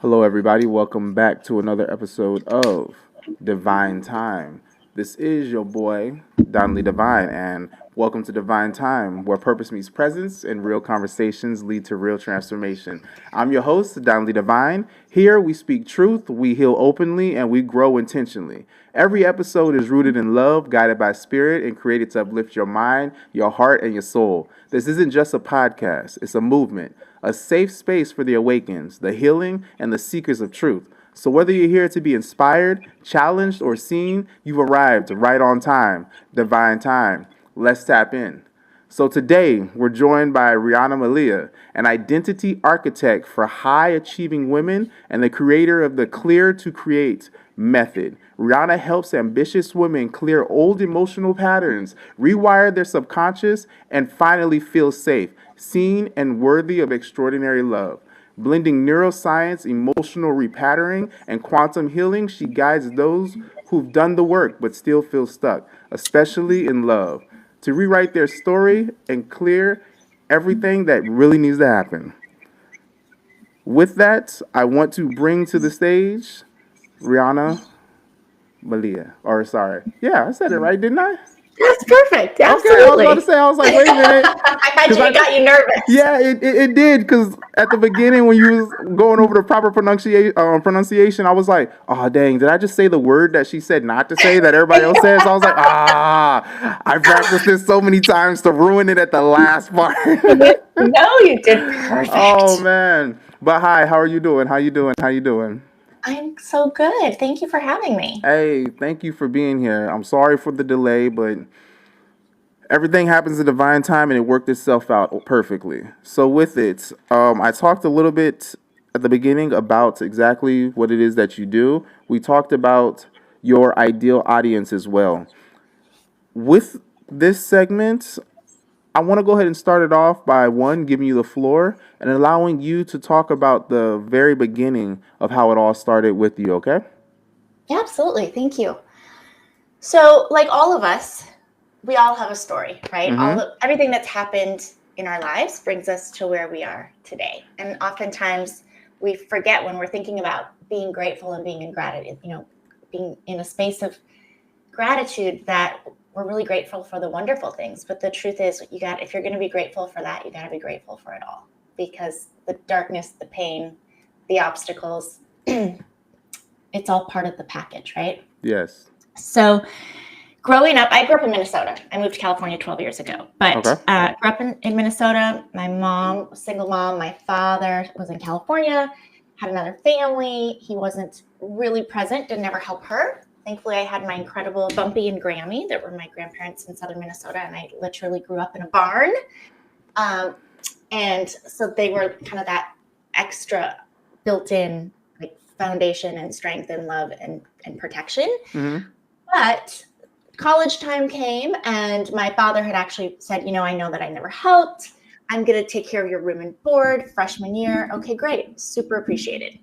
Hello, everybody. Welcome back to another episode of Divine Time. This is your boy, Danli Divine, and welcome to Divine Time, where purpose meets presence and real conversations lead to real transformation. I'm your host, Danli Divine. Here we speak truth, we heal openly, and we grow intentionally. Every episode is rooted in love, guided by spirit, and created to uplift your mind, your heart, and your soul. This isn't just a podcast, it's a movement, a safe space for the awakens, the healing, and the seekers of truth. So, whether you're here to be inspired, challenged, or seen, you've arrived right on time, divine time. Let's tap in. So, today we're joined by Riana Malia, an identity architect for high achieving women and the creator of the Clear to Create method. Rihanna helps ambitious women clear old emotional patterns, rewire their subconscious, and finally feel safe, seen, and worthy of extraordinary love. Blending neuroscience, emotional repatterning, and quantum healing, she guides those who've done the work but still feel stuck, especially in love, to rewrite their story and clear everything that really needs to happen. With that, I want to bring to the stage Rihanna Malia. Or sorry. Yeah, I said it right, didn't I? That's perfect. Okay, I was about to Absolutely. say, I was like, wait a minute. I thought Because you got you nervous. yeah, it did. Because at the beginning, when you was going over the proper pronunciation, I was like, oh, dang, did I just say the word that she said not to say that everybody else says? I was like, I practiced this so many times to ruin it at the last part. No, you did Oh, perfect. man. But hi, how are you doing? How you doing? How you doing? I'm so good. Thank you for having me. Hey, thank you for being here. I'm sorry for the delay, but everything happens in divine time and it worked itself out perfectly. So, with it, I talked a little bit at the beginning about exactly what it is that you do. We talked about your ideal audience as well. With this segment, I want to go ahead and start it off by one, giving you the floor and allowing you to talk about the very beginning of how it all started with you, okay? Yeah, absolutely. Thank you. So, like all of us, we all have a story, right? Mm Everything that's happened in our lives brings us to where we are today. And oftentimes we forget when we're thinking about being grateful and being in gratitude, being in a space of gratitude that we're really grateful for the wonderful things. But the truth is, if you're going to be grateful for that, you got to be grateful for it all, because the darkness, the pain, the obstacles, it's all part of the package, right? Yes. So growing up, I grew up in Minnesota. I moved to California 12 years ago, but Okay. grew up in Minnesota. My mom, single mom, my father was in California, had another family. He wasn't really present, didn't ever help her. Thankfully, I had my incredible Bumpy and Grammy that were my grandparents in southern Minnesota, and I literally grew up in a barn. And so they were kind of that extra built-in like foundation and strength and love and protection. Mm But college time came, and my father had actually said, I know that I never helped. I'm going to take care of your room and board freshman year. Okay, great. Super appreciated.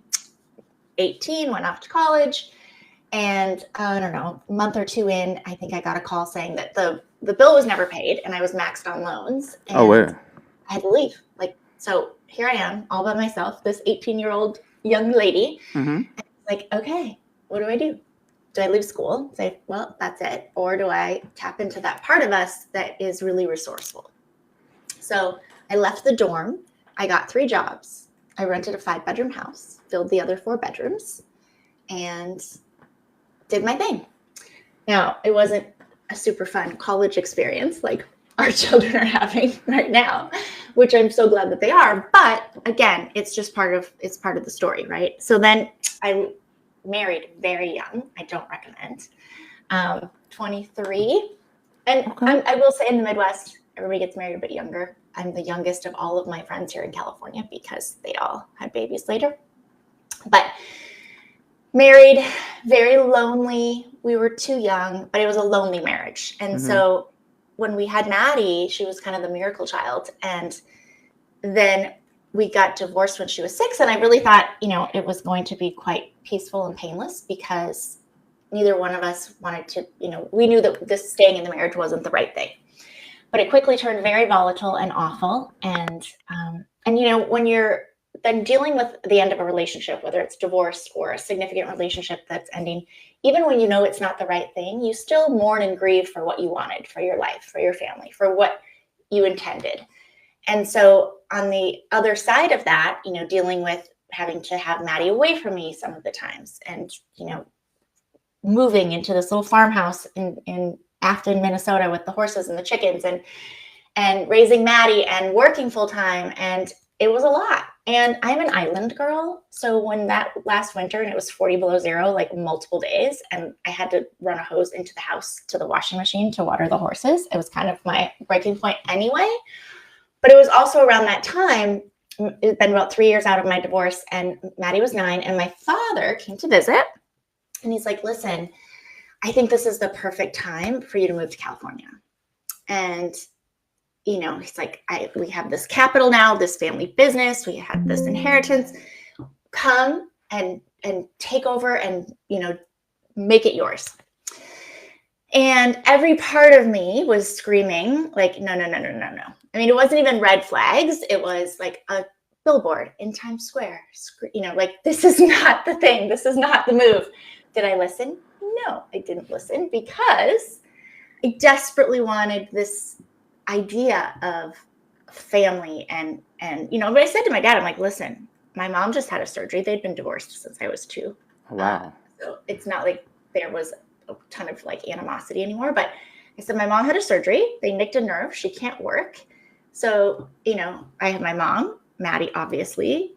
18, went off to college. And I don't know, a month or two in, I think I got a call saying that the bill was never paid and I was maxed on loans Oh, wait. and I had to leave. So here I am all by myself, this 18-year-old young lady. Mm Like, okay, what do I do? Do I leave school, say, well, that's it? Or do I tap into that part of us that is really resourceful? So I left the dorm. I got 3 jobs. I rented a 5-bedroom house, filled the other 4 bedrooms, and did my thing. Now, it wasn't a super fun college experience like our children are having right now, which I'm so glad that they are. But again, it's part of the story, right? So then I married very young. I don't recommend. 23. And Okay. I will say in the Midwest, everybody gets married a bit younger. I'm the youngest of all of my friends here in California because they all had babies later. But married, very lonely. We were too young, but it was a lonely marriage. And so when we had Maddie, she was kind of the miracle child. And then we got divorced when she was 6. And I really thought, it was going to be quite peaceful and painless because neither one of us wanted to, we knew that this staying in the marriage wasn't the right thing. But it quickly turned very volatile and awful. And when you're then dealing with the end of a relationship, whether it's divorce or a significant relationship that's ending, even when you know it's not the right thing, you still mourn and grieve for what you wanted, for your life, for your family, for what you intended. And so on the other side of that, dealing with having to have Maddie away from me some of the times, and, moving into this little farmhouse in Afton, Minnesota, with the horses and the chickens, and raising Maddie and working full time. And it was a lot. And I'm an island girl. So when that last winter and it was 40 below zero, like multiple days, and I had to run a hose into the house to the washing machine to water the horses, it was kind of my breaking point anyway. But it was also around that time, it had been about 3 years out of my divorce, and Maddie was 9, and my father came to visit, and he's like, listen, I think this is the perfect time for you to move to California. And, he's like, we have this capital now, this family business, we have this inheritance, come and take over and, make it yours. And every part of me was screaming, like, no. I mean, it wasn't even red flags. It was like a billboard in Times Square, like, this is not the thing. This is not the move. Did I listen? No, I didn't listen, because I desperately wanted this idea of family. And but I said to my dad, I'm like, listen, my mom just had a surgery. They'd been divorced since I was 2. Wow. So it's not like there was a ton of like animosity anymore. But I said, my mom had a surgery. They nicked a nerve. She can't work. So, I have my mom, Maddie, obviously,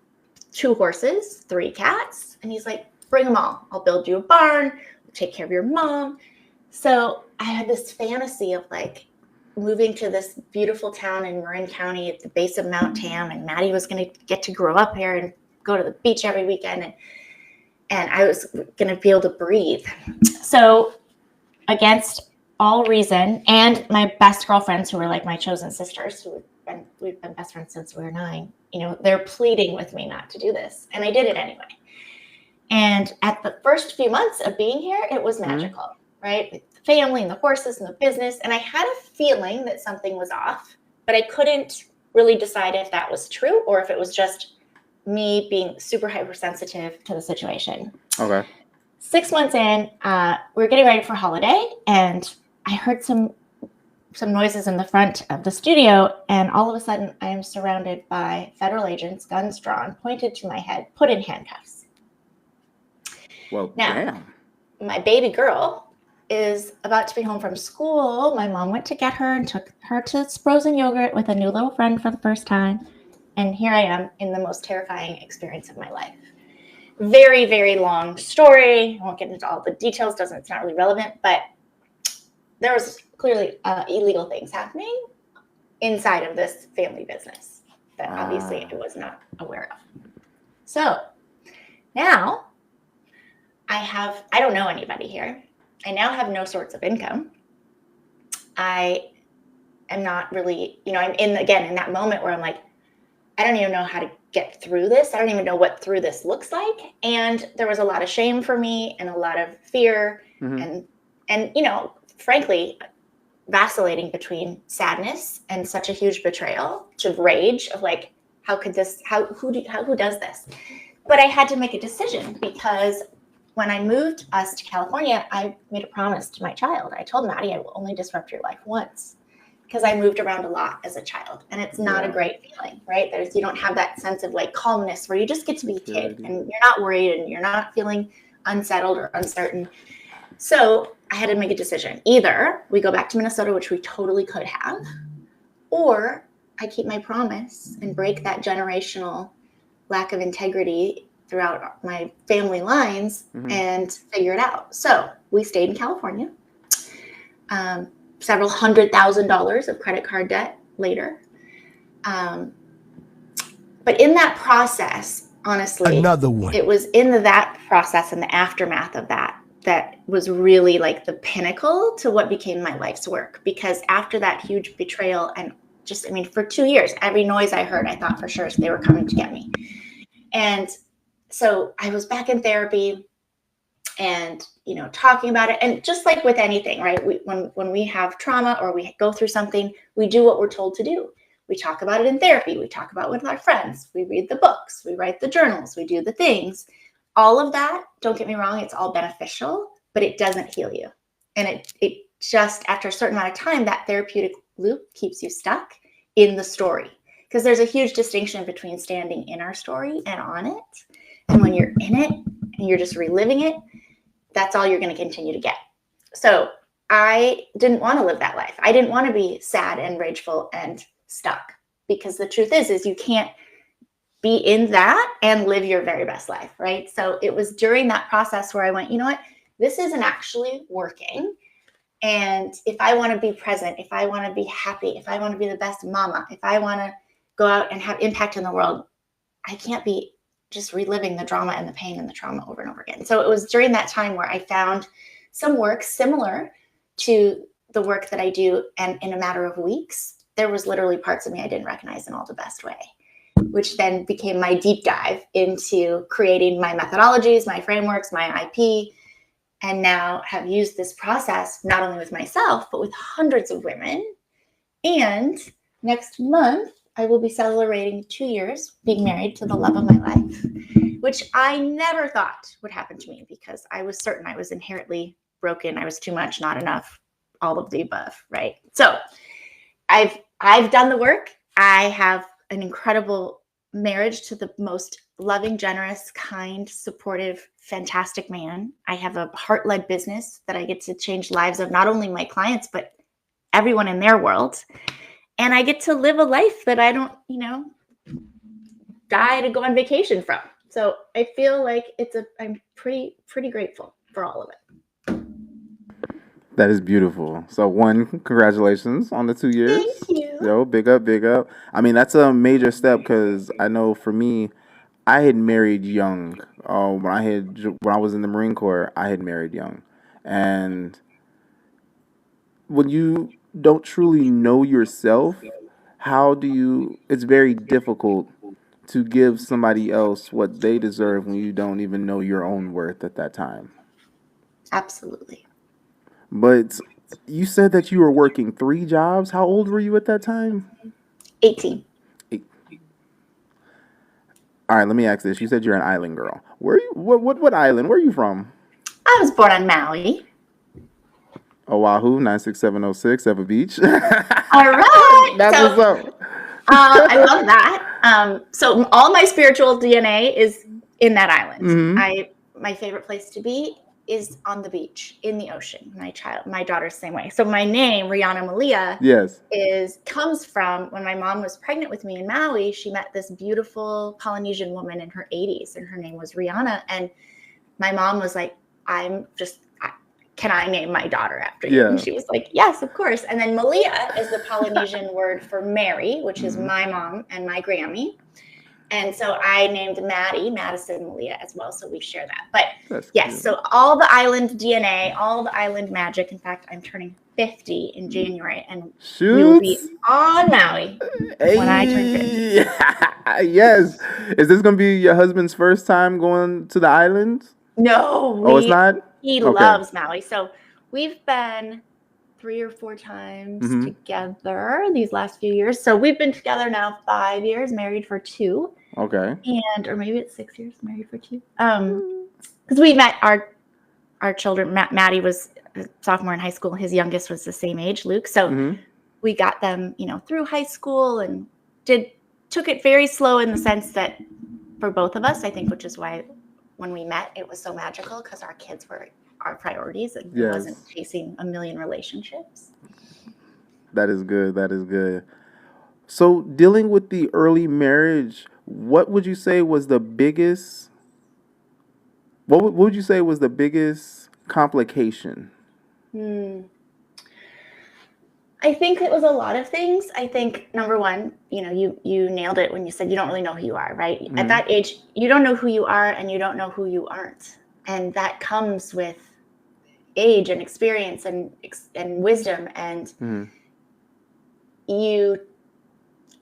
2 horses, 3 cats. And he's like, bring them all. I'll build you a barn. We'll take care of your mom. So I had this fantasy of like moving to this beautiful town in Marin County at the base of Mount Tam. And Maddie was going to get to grow up here and go to the beach every weekend. And I was going to be able to breathe. So against all reason, and my best girlfriends, who were like my chosen sisters, we've been best friends since we were 9, they're pleading with me not to do this. And I did it anyway. And at the first few months of being here, it was magical, right? With the family and the horses and the business. And I had a feeling that something was off, but I couldn't really decide if that was true or if it was just me being super hypersensitive to the situation. Okay. 6 months in, we were getting ready for holiday, and I heard some noises in the front of the studio, and all of a sudden I am surrounded by federal agents, guns drawn, pointed to my head, put in handcuffs. Well, now, damn. My baby girl is about to be home from school. My mom went to get her and took her to frozen yogurt with a new little friend for the first time. And here I am in the most terrifying experience of my life. Very, very long story. I won't get into all the details. It's not really relevant, but there was clearly illegal things happening inside of this family business that obviously I was not aware of. So now I don't know anybody here. I now have no source of income. I am not really, I'm in that moment where I'm like, I don't even know how to get through this. I don't even know what through this looks like. And there was a lot of shame for me and a lot of fear and frankly, vacillating between sadness and such a huge betrayal to rage of like, who does this? But I had to make a decision, because when I moved us to California, I made a promise to my child. I told Maddie, I will only disrupt your life once, because I moved around a lot as a child, and it's not a great feeling, right? You don't have that sense of like calmness where you just get to be a kid and you're not worried and you're not feeling unsettled or uncertain. So I had to make a decision. Either we go back to Minnesota, which we totally could have, or I keep my promise and break that generational lack of integrity throughout my family lines and figure it out. So we stayed in California. Several $100,000 of credit card debt later. But in that process, honestly, another one. It was in that process and the aftermath of that was really like the pinnacle to what became my life's work. Because after that huge betrayal and for 2 years, every noise I heard, I thought for sure they were coming to get me. And so I was back in therapy and, talking about it. And just like with anything, right? When we have trauma or we go through something, we do what we're told to do. We talk about it in therapy. We talk about it with our friends. We read the books. We write the journals. We do the things. All of that, don't get me wrong, it's all beneficial, but it doesn't heal you. And it just, after a certain amount of time, that therapeutic loop keeps you stuck in the story. Because there's a huge distinction between standing in our story and on it. And when you're in it and you're just reliving it, that's all you're going to continue to get. So I didn't want to live that life. I didn't want to be sad and rageful and stuck, because the truth is you can't be in that and live your very best life, right? So it was during that process where I went, you know what, this isn't actually working. And if I want to be present, if I want to be happy, if I want to be the best mama, if I want to go out and have impact in the world, I can't be just reliving the drama and the pain and the trauma over and over again. So it was during that time where I found some work similar to the work that I do, and in a matter of weeks, there was literally parts of me I didn't recognize in all the best way, which then became my deep dive into creating my methodologies, my frameworks, my IP, and now have used this process not only with myself, but with hundreds of women. And next month, I will be celebrating 2 years being married to the love of my life, which I never thought would happen to me, because I was certain I was inherently broken. I was too much, not enough, all of the above, right? So I've done the work. I have an incredible marriage to the most loving, generous, kind, supportive, fantastic man. I have a heart-led business that I get to change lives of not only my clients, but everyone in their world. And I get to live a life that I don't, die to go on vacation from. So I feel like I'm pretty grateful for all of it. That is beautiful. So, one, congratulations on the 2 years. Thank you. Yo, big up, big up. I mean, that's a major step, because I know for me, I had married young. When I was in the Marine Corps, I had married young, and when you don't truly know yourself, it's very difficult to give somebody else what they deserve when you don't even know your own worth at that time. Absolutely. But you said that you were working 3 jobs. How old were you at that time? 18. All right, let me ask this. You said you're an island girl. Where you? What island? Where are you from? I was born on Maui. Oahu, 96706, Ever Beach. All right. That's what's up. I love that. So all my spiritual DNA is in that island. Mm-hmm. My favorite place to be is on the beach, in the ocean. My daughter's the same way. So my name, Riana Malia, Yes, comes from when my mom was pregnant with me in Maui. She met this beautiful Polynesian woman in her 80s, and her name was Riana. And my mom was like, can I name my daughter after you? Yeah. And she was like, yes, of course. And then Malia is the Polynesian word for Mary, which is my mom and my Grammy. And so I named Maddie, Madison Malia as well. So we share that. But that's yes, cute. so all the island DNA, all the island magic. In fact, I'm turning 50 in January, and we will be on Maui when I turn 50. Yes. Is this going to be your husband's first time going to the island? No. It's not? He loves Maui. So we've been 3 or 4 times together these last few years. So we've been together now 5 years, married for 2. Okay. Or maybe it's 6 years, married for 2. Because we met our children. Maddie was a sophomore in high school. His youngest was the same age, Luke. So we got them, through high school, and took it very slow in the sense that for both of us, I think, which is why when we met, it was so magical, because our kids were our priorities, and it wasn't chasing a million relationships. That is good. That is good. So dealing with the early marriage, what would you say was the biggest? What would you say was the biggest complication? I think it was a lot of things. I think number one, you nailed it when you said you don't really know who you are, right? At that age, you don't know who you are, and you don't know who you aren't, and that comes with age and experience and wisdom. And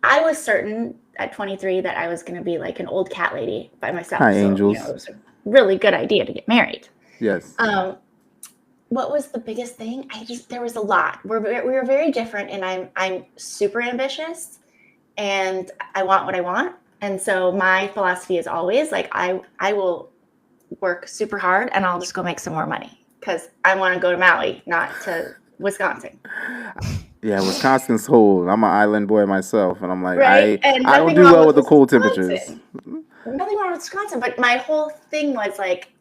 I was certain at 23 that I was going to be like an old cat lady by myself. Hi, angels. It was a really good idea to get married. Yes. What was the biggest thing? There was a lot. We were very different, and I'm super ambitious, and I want what I want. And so my philosophy is always like, I will work super hard and I'll just go make some more money because I want to go to Maui, not to Wisconsin. Yeah, Wisconsin's cold. I'm an island boy myself, and I'm like, Right? And I don't nothing do wrong well with with the cold temperatures. Wisconsin. Nothing wrong with Wisconsin. But my whole thing was like,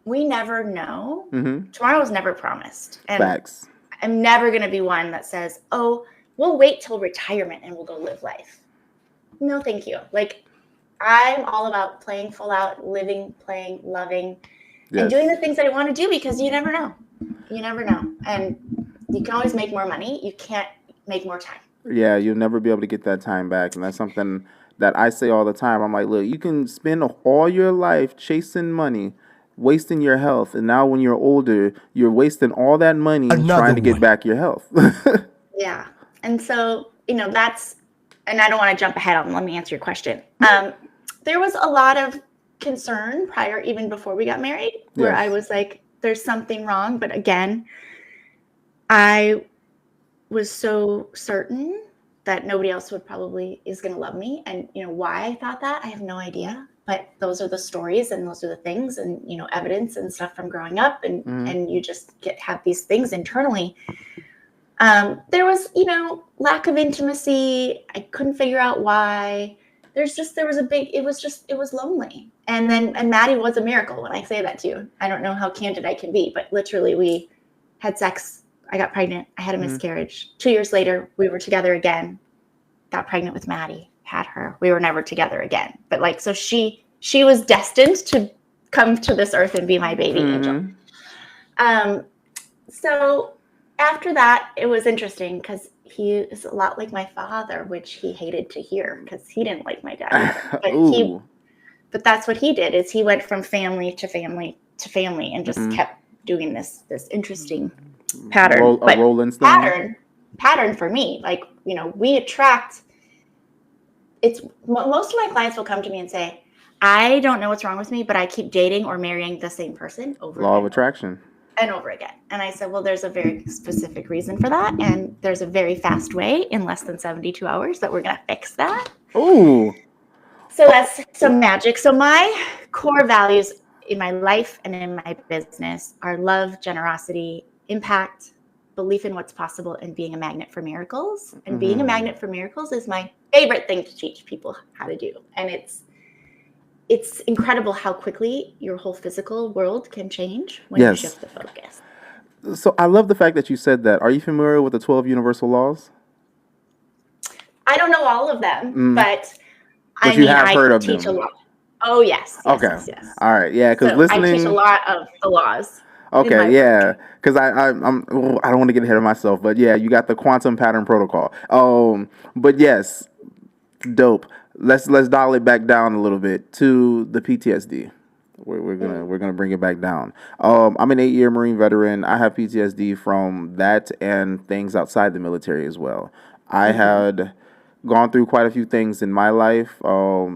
we never know. Mm-hmm. Tomorrow is never promised. And Facts. I'm never going to be one that says, oh, we'll wait till retirement and we'll go live life. No, thank you. Like, I'm all about playing full out, living, playing, loving, and doing the things that I want to do because you never know. You never know. And you can always make more money. You can't make more time. Yeah, you'll never be able to get that time back. And that's something that I say all the time. I'm like, look, you can spend all your life chasing money, wasting your health. And now when you're older, you're wasting all that money trying to get back your health. Yeah. And so, that's, and I don't want to jump ahead on, let me answer your question. There was a lot of concern prior, even before we got married, where I was like, there's something wrong. But again, I was so certain that nobody else is going to love me. And, why I thought that, I have no idea. But those are the stories and those are the things and, evidence and stuff from growing up. And, and you just have these things internally. There was, lack of intimacy. I couldn't figure out why. There was lonely. And Maddie was a miracle when I say that to you. I don't know how candid I can be, but literally we had sex. I got pregnant. I had a miscarriage. 2 years later, we were together again. Got pregnant with Maddie. Had her. We were never together again. But so she was destined to come to this earth and be my baby angel. So after that, it was interesting because he is a lot like my father, which he hated to hear because he didn't like my dad. But that's what he did, is he went from family to family to family and just kept doing this interesting pattern. Pattern for me, like, we attract. It's most of my clients will come to me and say, I don't know what's wrong with me, but I keep dating or marrying the same person over Law of attraction. And over again. And I said, well, there's a very specific reason for that. And there's a very fast way in less than 72 hours that we're going to fix that. Ooh. So that's some magic. So my core values in my life and in my business are love, generosity, impact, belief in what's possible, and being a magnet for miracles. And being a magnet for miracles is my favorite thing to teach people how to do. And it's incredible how quickly your whole physical world can change when you shift the focus. So I love the fact that you said that. Are you familiar with the 12 universal laws? I don't know all of them, but I heard of teach them. a lot. Oh, yes. Okay. Yes. All right. Yeah, because listening. I teach a lot of the laws. Okay, yeah, because I don't want to get ahead of myself, but yeah, you got the quantum pattern protocol. But yes, dope. Let's dial it back down a little bit to the PTSD. We're gonna bring it back down. I'm an 8-year Marine veteran. I have PTSD from that and things outside the military as well. I had gone through quite a few things in my life.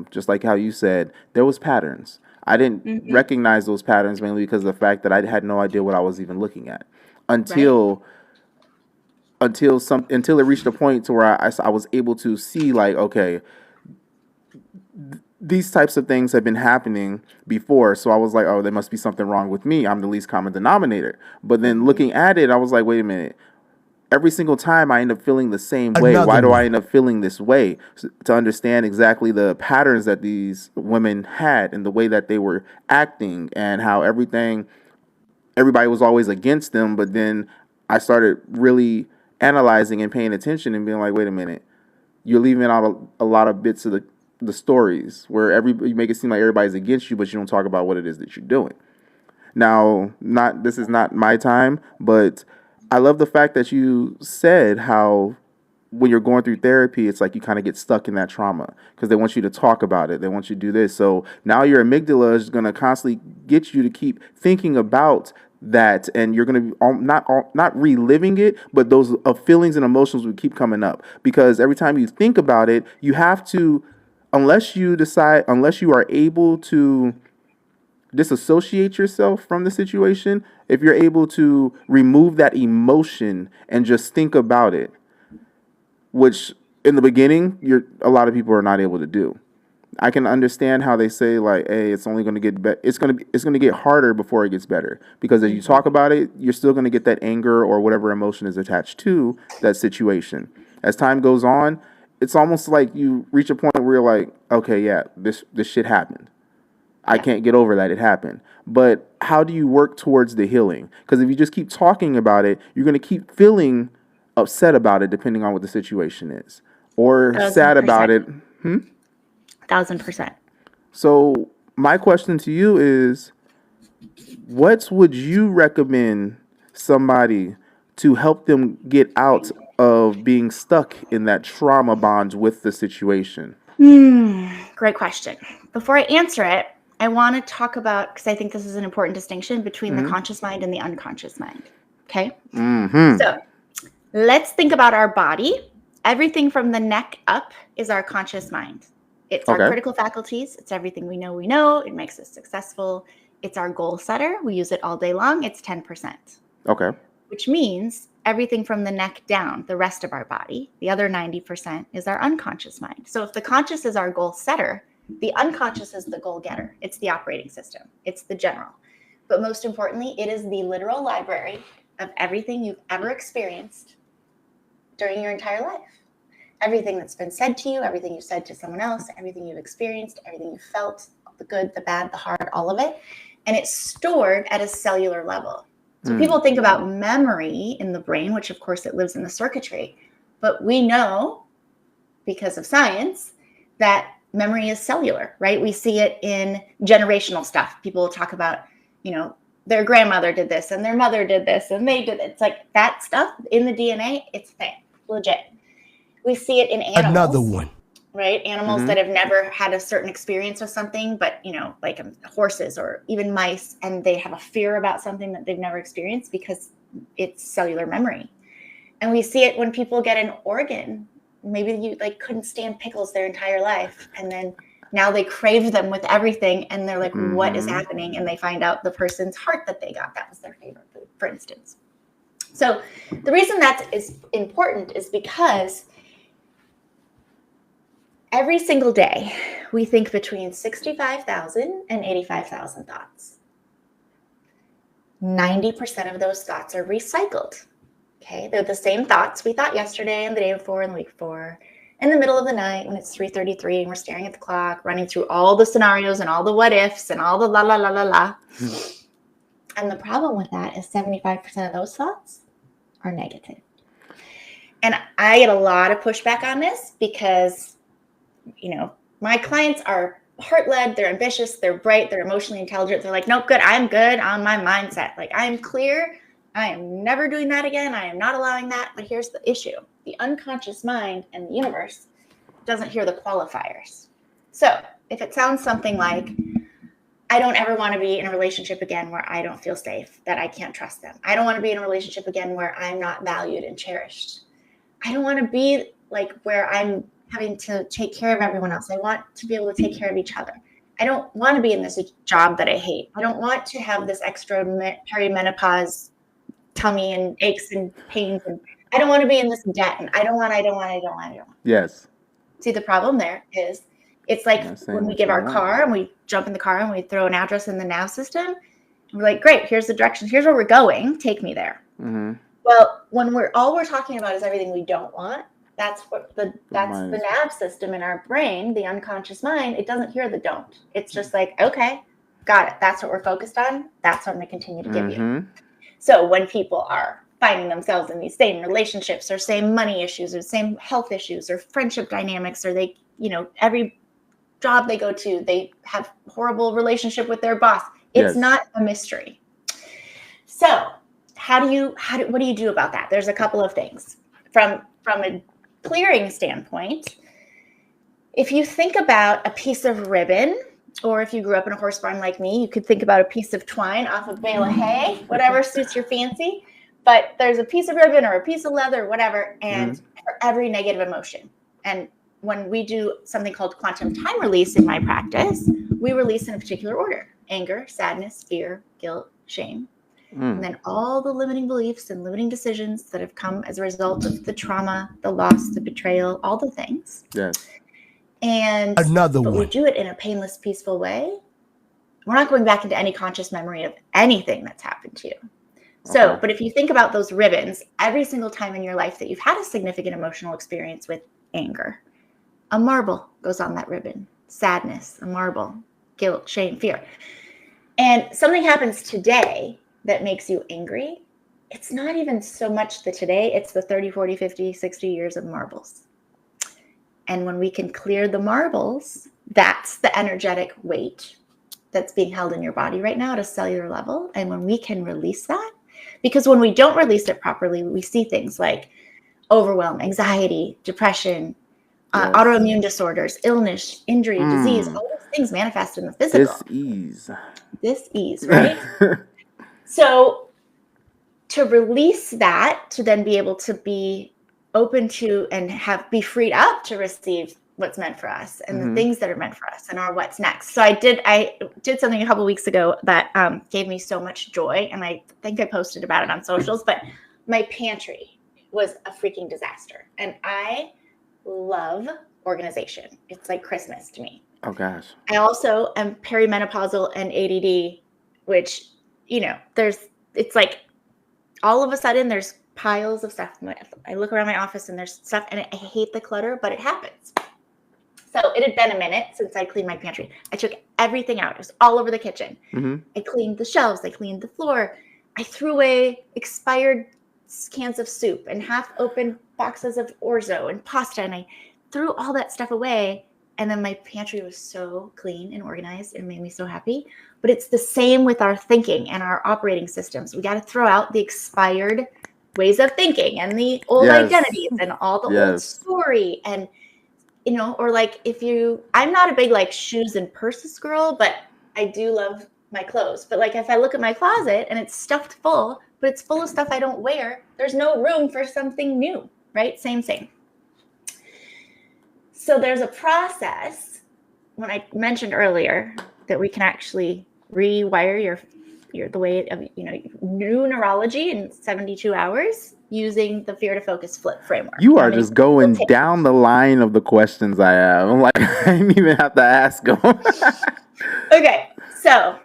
Just like how you said, there was patterns. I didn't recognize those patterns mainly because of the fact that I had no idea what I was even looking at until it reached a point to where I was able to see, like, okay, these types of things have been happening before. So I was like, oh, there must be something wrong with me. I'm the least common denominator. But then looking at it, I was like, wait a minute. Every single time I end up feeling the same way. Why do I end up feeling this way? To understand exactly the patterns that these women had and the way that they were acting and how everybody was always against them. But then I started really analyzing and paying attention and being like, wait a minute, you're leaving out a lot of bits of the stories where you make it seem like everybody's against you, but you don't talk about what it is that you're doing. Now, this is not my time, but I love the fact that you said how when you're going through therapy, it's like you kind of get stuck in that trauma because they want you to talk about it. They want you to do this. So now your amygdala is going to constantly get you to keep thinking about that, and you're going to be not reliving it, but those feelings and emotions will keep coming up because every time you think about it, you have to, unless you are able to disassociate yourself from the situation, if you're able to remove that emotion and just think about it, which in the beginning, a lot of people are not able to do. I can understand how they say like, "Hey, it's only going to get better. It's going to get harder before it gets better." Because as you talk about it, you're still going to get that anger or whatever emotion is attached to that situation. As time goes on, it's almost like you reach a point where you're like, "Okay, yeah, this shit happened. I Yeah. can't get over that it happened." But how do you work towards the healing? Because if you just keep talking about it, you're going to keep feeling upset about it, depending on what the situation is, or sad about 1,000%. it. 1,000%. So my question to you is, what would you recommend somebody to help them get out of being stuck in that trauma bonds with the situation? Great question. Before I answer it, I want to talk about, because I think this is an important distinction between the conscious mind and the unconscious mind. Okay? So let's think about our body. Everything from the neck up is our conscious mind. It's our critical faculties. It's everything we know. It makes us successful. It's our goal setter. We use it all day long. It's 10%. Okay. Which means everything from the neck down, the rest of our body, the other 90% is our unconscious mind. So if the conscious is our goal setter, the unconscious is the goal getter. It's the operating system. It's the general. But most importantly, it is the literal library of everything you've ever experienced during your entire life. Everything that's been said to you, everything you've said to someone else, everything you've experienced, everything you felt, the good, the bad, the hard, all of it. And it's stored at a cellular level. So people think about memory in the brain, which of course it lives in the circuitry. But we know, because of science, that memory is cellular, right? We see it in generational stuff. People talk about, their grandmother did this and their mother did this and they did it. It's like that stuff in the DNA, it's thing, legit. We see it in animals. Another one. Right? Animals that have never had a certain experience with something, but, like horses or even mice, and they have a fear about something that they've never experienced because it's cellular memory. And we see it when people get an organ. Maybe you couldn't stand pickles their entire life, and then now they crave them with everything, and they're like, what is happening? And they find out the person's heart that they got, that was their favorite food, for instance. So the reason that is important is because every single day, we think between 65,000 and 85,000 thoughts. 90% of those thoughts are recycled. Okay, they're the same thoughts we thought yesterday and the day before and the week before. In the middle of the night when it's 3:33 and we're staring at the clock, running through all the scenarios and all the what ifs and all the la la la la la. And the problem with that is 75% of those thoughts are negative. And I get a lot of pushback on this because my clients are heart-led, they're ambitious, they're bright, they're emotionally intelligent. They're like, nope, good. I'm good on my mindset. Like, I am clear. I am never doing that again. I am not allowing that. But here's the issue. The unconscious mind and the universe doesn't hear the qualifiers. So if it sounds something like, I don't ever want to be in a relationship again where I don't feel safe, that I can't trust them. I don't want to be in a relationship again where I'm not valued and cherished. I don't want to be where I'm having to take care of everyone else. I want to be able to take care of each other. I don't want to be in this job that I hate. I don't want to have this extra perimenopause tummy and aches and pains. And I don't want to be in this debt. And I don't want. Yes. See, the problem there is it's like when we give our car and we jump in the car and we throw an address in the nav system. And we're like, great, here's the directions. Here's where we're going. Take me there. Well, when all we're talking about is everything we don't want, that's the nav system in our brain, the unconscious mind. It doesn't hear the don't. It's just like, okay, got it. That's what we're focused on. That's what I'm going to continue to give you. So when people are finding themselves in these same relationships or same money issues or same health issues or friendship dynamics, or they, every job they go to, they have horrible relationship with their boss. It's not a mystery. So what do you do about that? There's a couple of things. From a clearing standpoint, if you think about a piece of ribbon, or if you grew up in a horse barn like me, you could think about a piece of twine off a bale of hay, whatever suits your fancy. But there's a piece of ribbon or a piece of leather, whatever, and for every negative emotion. And when we do something called quantum time release in my practice, we release in a particular order: anger, sadness, fear, guilt, shame. And then all the limiting beliefs and limiting decisions that have come as a result of the trauma, the loss, the betrayal, all the things. Yes. And but we do it in a painless, peaceful way. We're not going back into any conscious memory of anything that's happened to you. So, Okay. but if you think about those ribbons, every single time in your life that you've had a significant emotional experience with anger, a marble goes on that ribbon. Sadness, a marble, guilt, shame, fear. And something happens today that makes you angry. It's not even so much the today, it's the 30, 40, 50, 60 years of marbles. And when we can clear the marbles, that's the energetic weight that's being held in your body right now at a cellular level. And when we can release that, because when we don't release it properly, we see things like overwhelm, anxiety, depression, autoimmune disorders, illness, injury, disease, all these things manifest in the physical. Dis-ease, right? So to release that, to then be able to be open to and be freed up to receive what's meant for us and the things that are meant for us and our what's next. So I did something a couple weeks ago that gave me so much joy, and I think I posted about it on socials, but my pantry was a freaking disaster. And I love organization. It's like Christmas to me. Oh gosh. I also am perimenopausal and ADD, which, it's like all of a sudden there's piles of stuff. I look around my office and there's stuff, and I hate the clutter, but it happens. So it had been a minute since I cleaned my pantry. I took everything out. It was all over the kitchen. I cleaned the shelves. I cleaned the floor. I threw away expired cans of soup and half-open boxes of orzo and pasta, and I threw all that stuff away. And then my pantry was so clean and organized. It made me so happy. But it's the same with our thinking and our operating systems. We got to throw out the expired ways of thinking and the old identities and all the old story. And, or like I'm not a big like shoes and purses girl, but I do love my clothes. But like if I look at my closet and it's stuffed full, but it's full of stuff I don't wear, there's no room for something new, right? Same. So there's a process, when I mentioned earlier, that we can actually rewire the way of new neurology in 72 hours using the fear to focus flip framework. You are just going down the line of the questions I have. I'm like, I didn't even have to ask them. Okay, so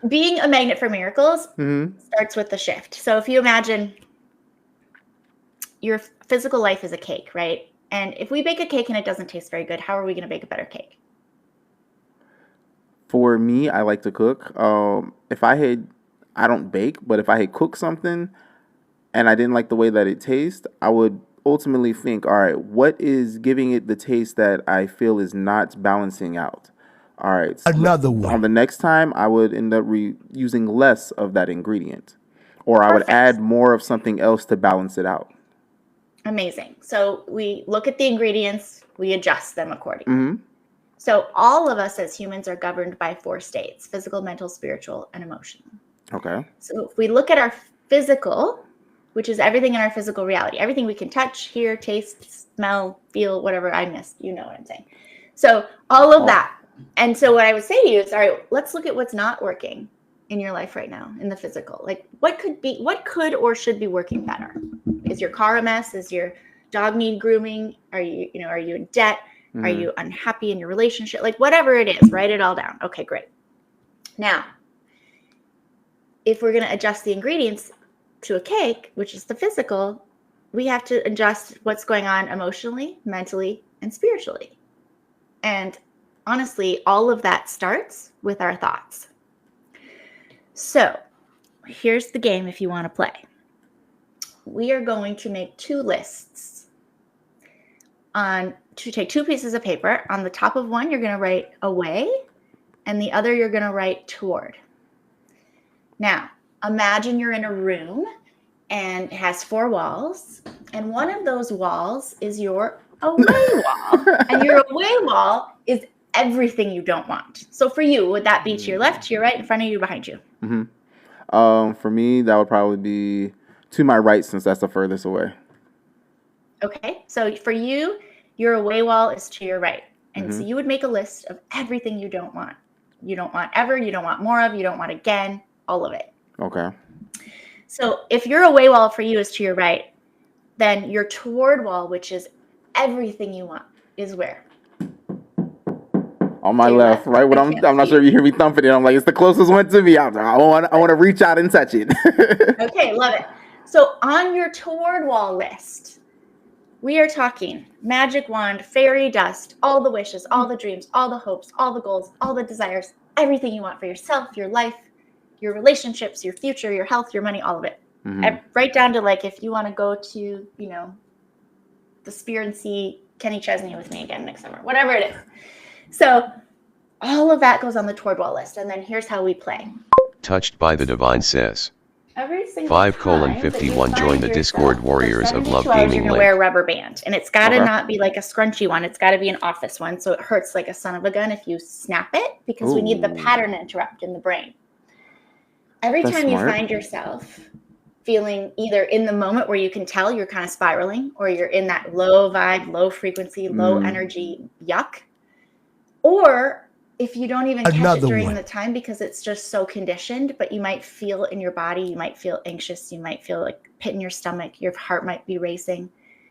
being a magnet for miracles starts with the shift. So if you imagine your physical life is a cake, right? And if we bake a cake and it doesn't taste very good, how are we going to bake a better cake? For me, I like to cook. I don't bake, but if I had cooked something and I didn't like the way that it tastes, I would ultimately think, all right, what is giving it the taste that I feel is not balancing out? All right. Another one. On the next time, I would end up using less of that ingredient, or I would add more of something else to balance it out. Amazing. So we look at the ingredients, we adjust them accordingly. So all of us as humans are governed by 4 states: physical, mental, spiritual, and emotional. Okay. So if we look at our physical, which is everything in our physical reality, everything we can touch, hear, taste, smell, feel, whatever I missed, you know what I'm saying. So all of that. And so what I would say to you is, all right, let's look at what's not working in your life right now in the physical. Like what could or should be working better? Is your car a mess? Is your dog need grooming? Are you in debt? Are you unhappy in your relationship? Like whatever it is, write it all down. Okay, great. Now, if we're going to adjust the ingredients to a cake, which is the physical, we have to adjust what's going on emotionally, mentally, and spiritually. And honestly, all of that starts with our thoughts. So here's the game if you want to play. We are going to make 2 lists. To take 2 pieces of paper. On the top of one, you're going to write away, and the other you're going to write toward. Now, imagine you're in a room and it has 4 walls, and one of those walls is your away wall. And your away wall is everything you don't want. So for you, would that be to your left, to your right, in front of you, behind you? For me, that would probably be to my right, since that's the furthest away. Okay, so for you, your away wall is to your right. And so you would make a list of everything you don't want. You don't want ever, you don't want more of, you don't want again, all of it. Okay. So if your away wall for you is to your right, then your toward wall, which is everything you want, is where? On my To your left, left? right? When I I'm can't not see. sure if you hear me thumping it. I'm like, it's the closest one to me. I want to reach out and touch it. Okay, love it. So on your toward wall list, we are talking magic wand, fairy dust, all the wishes, all the dreams, all the hopes, all the goals, all the desires, everything you want for yourself, your life, your relationships, your future, your health, your money, all of it. Right down to like if you want to go to, the Spear and see Kenny Chesney with me again next summer, whatever it is. So all of that goes on the toward wall list. And then here's how we play. Touched by the Divine says. Every single 5:51 join the Discord Warriors of Love Gaming you're gonna link. wear a rubber band, and it's got to not be like a scrunchy one. It's got to be an office one, so it hurts like a son of a gun if you snap it, because we need the pattern interrupt in the brain. Every time you find yourself feeling either in the moment where you can tell you're kind of spiraling, or you're in that low vibe, low frequency, low energy yuck, or if you don't even catch it during the time because it's just so conditioned, but you might feel in your body, you might feel anxious, you might feel like pit in your stomach, your heart might be racing.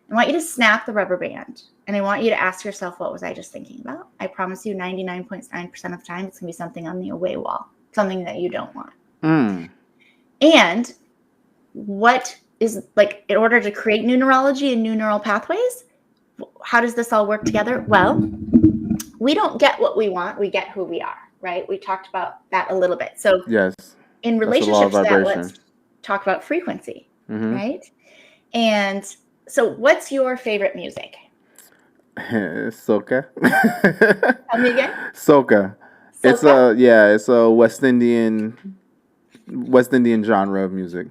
I want you to snap the rubber band, and I want you to ask yourself, what was I just thinking about? I promise you 99.9% of the time it's going to be something on the away wall, something that you don't want. And what is, like, in order to create new neurology and new neural pathways, how does this all work together? Well, we don't get what we want, we get who we are, right? We talked about that a little bit. So yes, in relationships, let's talk about frequency, right? And so what's your favorite music? Soca. Tell me again. Soca. It's a West Indian genre of music.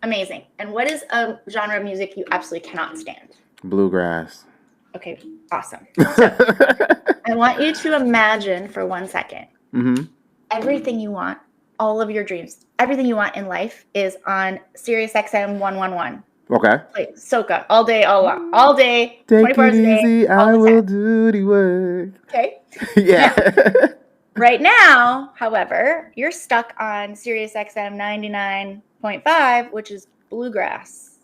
Amazing. And what is a genre of music you absolutely cannot stand? Bluegrass. Okay, awesome. So I want you to imagine for 1 second, everything you want, all of your dreams, everything you want in life is on Sirius XM 111. Okay. Like Soca, all day, all day, Take 24 hours a day. Easy, I will do the work. Okay. Yeah. Now, right now, however, you're stuck on Sirius XM 99.5, which is bluegrass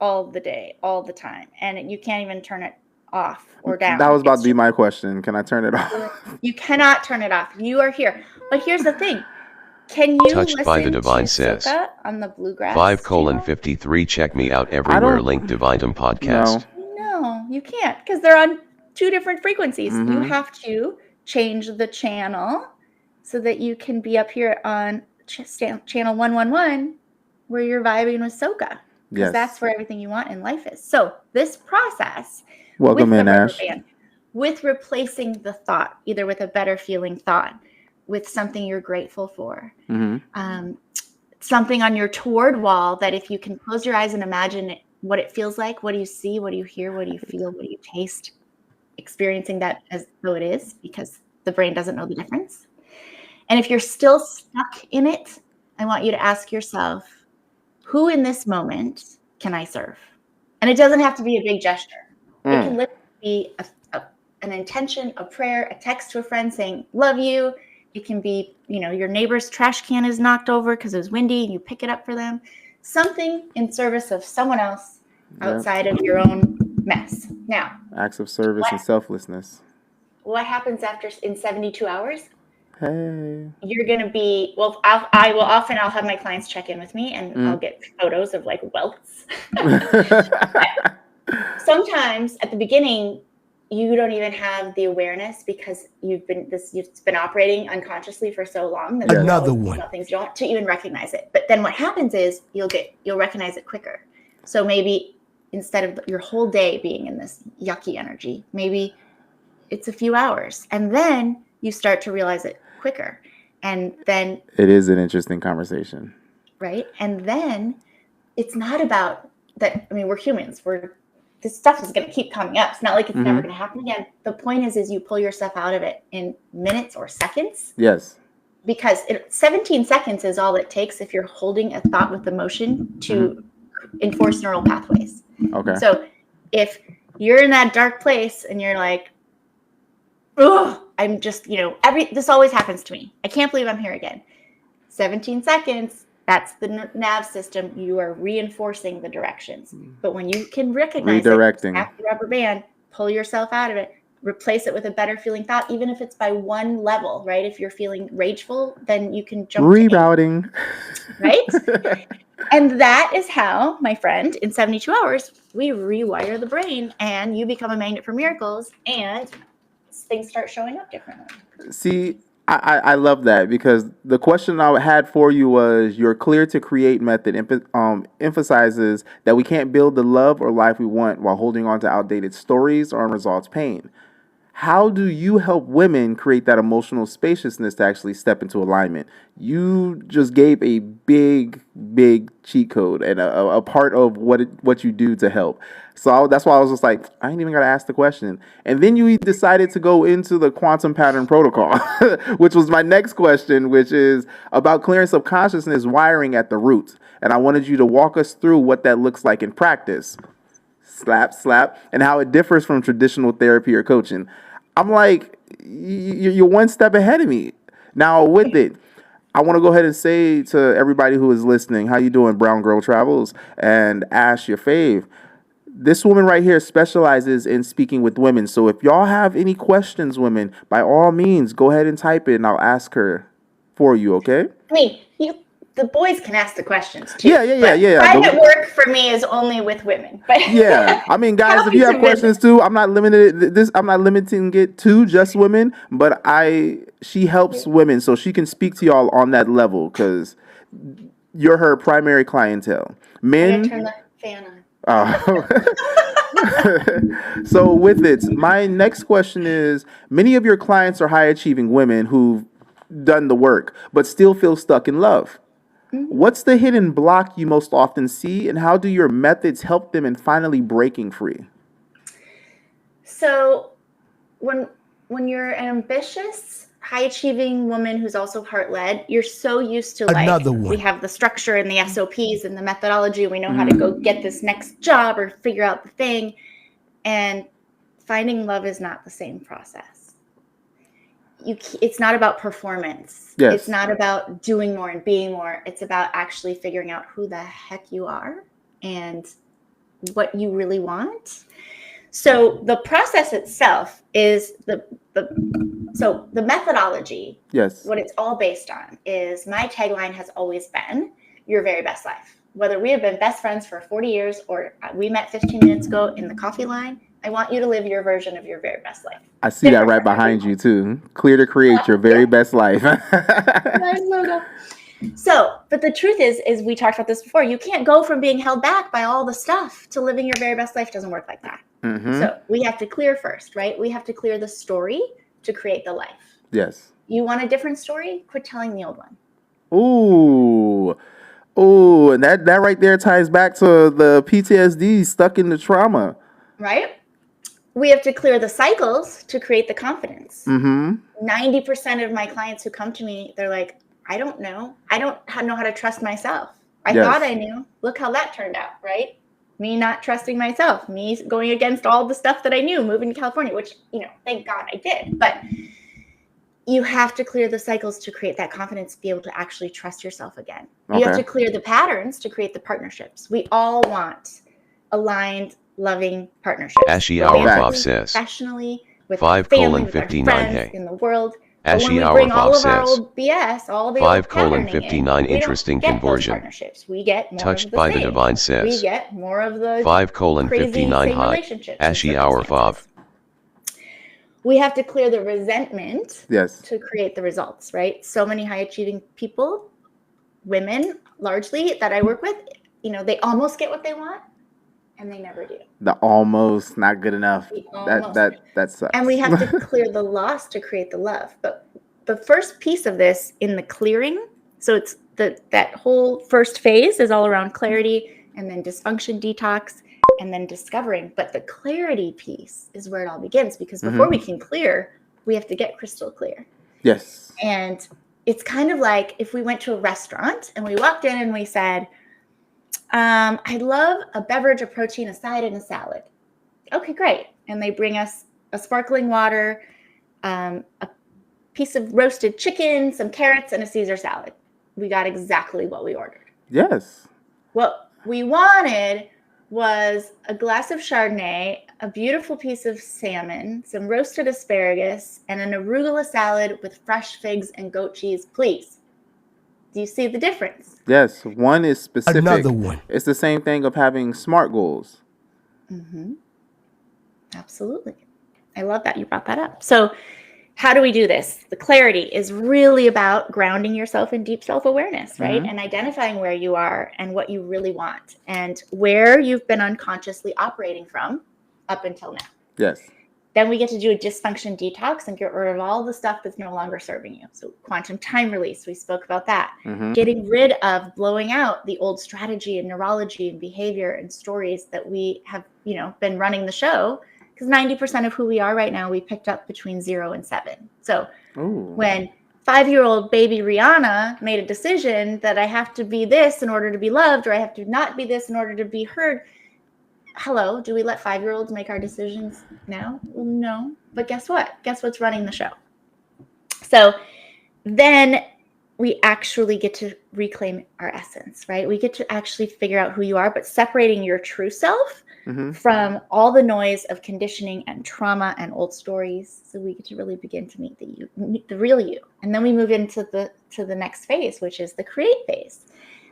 all the day, all the time, and you can't even turn it off or down. That was about to be my question. Can I turn it off? You cannot turn it off. You are here. But here's the thing. Can you Touched by the Divine says. On the bluegrass 5:53 check me out everywhere link Divineum podcast. No, you can't, because they're on two different frequencies. You have to change the channel so that you can be up here on channel 111 where you're vibing with Soca. Because that's where everything you want in life is. So this process, welcome in, Ash, with replacing the thought, either with a better feeling thought, with something you're grateful for, something on your toward wall that if you can close your eyes and imagine what it feels like, what do you see, what do you hear, what do you feel, what do you taste, experiencing that as though it is, because the brain doesn't know the difference. And if you're still stuck in it, I want you to ask yourself, who in this moment can I serve? And it doesn't have to be a big gesture. It can literally be an intention, a prayer, a text to a friend saying, love you. It can be, your neighbor's trash can is knocked over because it was windy and you pick it up for them. Something in service of someone else outside of your own mess. Now, acts of service and selflessness. What happens in 72 hours? Hey. You're going to be, I'll have my clients check in with me and I'll get photos of like welts. Sometimes at the beginning, you don't even have the awareness because you've been operating unconsciously for so long that another one things you don't to even recognize it. But then what happens is you'll recognize it quicker. So maybe instead of your whole day being in this yucky energy, maybe it's a few hours, and then you start to realize it quicker. And then it is an interesting conversation, right? And then it's not about that. I mean, we're humans. This stuff is going to keep coming up. It's not like it's never going to happen again. The point is you pull yourself out of it in minutes or seconds. Yes. Because 17 seconds is all it takes if you're holding a thought with emotion to enforce neural pathways. Okay. So if you're in that dark place and you're like, oh, I'm just, this always happens to me. I can't believe I'm here again. 17 seconds. That's the nav system. You are reinforcing the directions. But when you can recognize Redirecting. snap the rubber band, pull yourself out of it, replace it with a better feeling thought, even if it's by one level, right? If you're feeling rageful, then you can jump Rerouting. right? And that is how, my friend, in 72 hours, we rewire the brain and you become a magnet for miracles and things start showing up differently. See, I love that, because the question I had for you was, your clear to create method emphasizes that we can't build the love or life we want while holding on to outdated stories or unresolved pain. How do you help women create that emotional spaciousness to actually step into alignment? You just gave a big, big cheat code and a part of what you do to help. So that's why I was just like, I ain't even got to ask the question. And then you decided to go into the quantum pattern protocol, which was my next question, which is about clearing subconsciousness wiring at the root. And I wanted you to walk us through what that looks like in practice. Slap, and how it differs from traditional therapy or coaching. I'm like, you're one step ahead of me. Now, with it, I want to go ahead and say to everybody who is listening, how you doing, Brown Girl Travels, and Ash, your fave. This woman right here specializes in speaking with women. So if y'all have any questions, women, by all means, go ahead and type it, and I'll ask her for you, okay? I mean, the boys can ask the questions too. Yeah. Private work for me is only with women. But yeah, I mean, guys, if you have questions too, I'm not limiting it to just women, but she helps women, so she can speak to y'all on that level, because you're her primary clientele. Men. I'm gonna turn the fan on. So with it, my next question is, many of your clients are high achieving women who've done the work, but still feel stuck in love. What's the hidden block you most often see, and how do your methods help them in finally breaking free? So when you're an ambitious, high-achieving woman who's also heart-led, you're so used to we have the structure and the SOPs and the methodology. We know how to go get this next job or figure out the thing. And finding love is not the same process. It's not about performance. Yes. It's not about doing more and being more. It's about actually figuring out who the heck you are and what you really want. So the process itself is the methodology. Yes. What it's all based on is, my tagline has always been, your very best life. Whether we have been best friends for 40 years or we met 15 minutes ago in the coffee line, I want you to live your version of your very best life. I see that right behind you too. Clear to create your very best life. Nice logo. So, but the truth is we talked about this before. You can't go from being held back by all the stuff to living your very best life. It doesn't work like that. Mm-hmm. So we have to clear first, right? We have to clear the story to create the life. Yes. You want a different story? Quit telling the old one. Ooh, and that right there ties back to the PTSD, stuck in the trauma. Right? We have to clear the cycles to create the confidence. 90% of my clients who come to me, they're like, I don't know. I don't know how to trust myself. I thought I knew. Look how that turned out, right? Me not trusting myself, me going against all the stuff that I knew, moving to California, which, thank God I did. But you have to clear the cycles to create that confidence, to be able to actually trust yourself again. You have to clear the patterns to create the partnerships. We all want aligned, loving partnerships. Ashy Hour Bob says. Professionally, with 5:59 with our friends in the world. Ashy Hour Bob all of our says. old BS, all the 5:59 interesting conversion. Partnerships. We get more Touched of the by same. the Divine says. We get more of the 5:59 high. Ashy Hour 5. We have to clear the resentment Yes. to create the results, right? So many high achieving people, women largely that I work with, they almost get what they want and they never do. The almost not good enough. That sucks. And we have to clear the loss to create the love. But the first piece of this in the clearing, so it's that whole first phase is all around clarity and then dysfunction detox and then discovering. But the clarity piece is where it all begins, because before we can clear, we have to get crystal clear. Yes. And it's kind of like if we went to a restaurant and we walked in and we said, I'd love a beverage, a protein, a side, and a salad. Okay, great. And they bring us a sparkling water, a piece of roasted chicken, some carrots, and a Caesar salad. we got exactly what we ordered. Yes. What we wanted was a glass of Chardonnay, a beautiful piece of salmon, some roasted asparagus, and an arugula salad with fresh figs and goat cheese, please. Do you see the difference? Yes. One is specific. Another one. It's the same thing of having SMART goals. Mm-hmm. Absolutely. I love that you brought that up. So how do we do this? The clarity is really about grounding yourself in deep self-awareness, right? And identifying where you are and what you really want and where you've been unconsciously operating from up until now. Yes. Then we get to do a dysfunction detox and get rid of all the stuff that's no longer serving you. So quantum time release, we spoke about that. Getting rid of, blowing out the old strategy and neurology and behavior and stories that we have, been running the show. Because 90% of who we are right now, we picked up between 0 and 7. So when 5-year-old baby Riana made a decision that I have to be this in order to be loved, or I have to not be this in order to be heard. Hello, do we let 5-year-olds make our decisions now? Well, no. But guess what? Guess what's running the show? So then we actually get to reclaim our essence, right? We get to actually figure out who you are, but separating your true self from all the noise of conditioning and trauma and old stories. So we get to really begin to meet the real you. And then we move into the next phase, which is the create phase.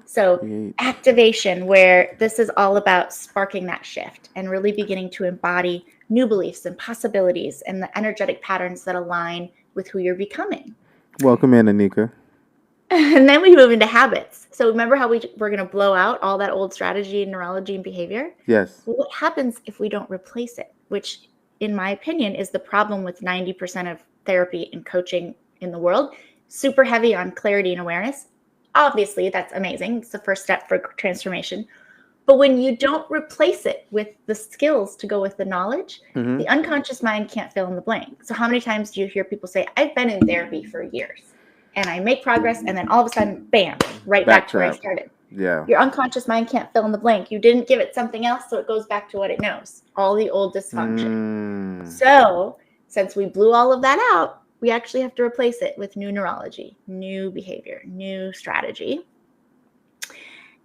So activation, where this is all about sparking that shift and really beginning to embody new beliefs and possibilities and the energetic patterns that align with who you're becoming. Welcome in, Anika. And then we move into habits. So remember how we're going to blow out all that old strategy and neurology and behavior? Yes. Well, what happens if we don't replace it? Which, in my opinion, is the problem with 90% of therapy and coaching in the world. Super heavy on clarity and awareness. Obviously, that's amazing. It's the first step for transformation. But when you don't replace it with the skills to go with the knowledge, the unconscious mind can't fill in the blank. So how many times do you hear people say, I've been in therapy for years and I make progress, and then all of a sudden, bam, right back to where I started. Yeah. Your unconscious mind can't fill in the blank. You didn't give it something else, so it goes back to what it knows, all the old dysfunction. So since we blew all of that out, we actually have to replace it with new neurology, new behavior, new strategy.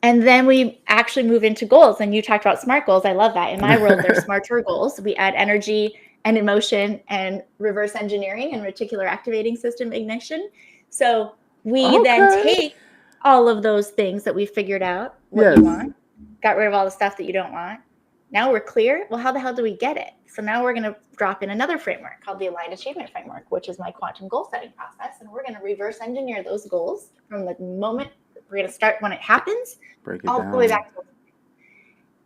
And then we actually move into goals. And you talked about SMART goals. I love that. In my world, they're smarter goals. We add energy and emotion and reverse engineering and reticular activating system ignition. So we then take all of those things that we figured out, what you want, got rid of all the stuff that you don't want. Now we're clear. Well, how the hell do we get it? So now we're going to drop in another framework called the Aligned Achievement Framework, which is my quantum goal setting process. And we're going to reverse engineer those goals from the moment we're going to start when it happens, all the way back to.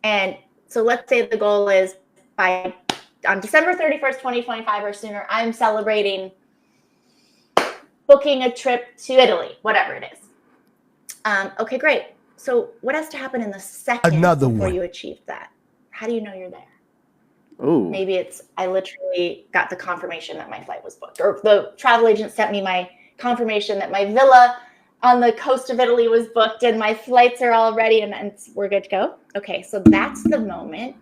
And so let's say the goal is on December 31st, 2025 or sooner, I'm celebrating booking a trip to Italy, whatever it is. Okay, great. So what has to happen in the second before you achieve that? How do you know you're there? Oh, Maybe it's I literally got the confirmation that my flight was booked, or the travel agent sent me my confirmation that my villa on the coast of Italy was booked and my flights are all ready and we're good to go. Okay, so that's the moment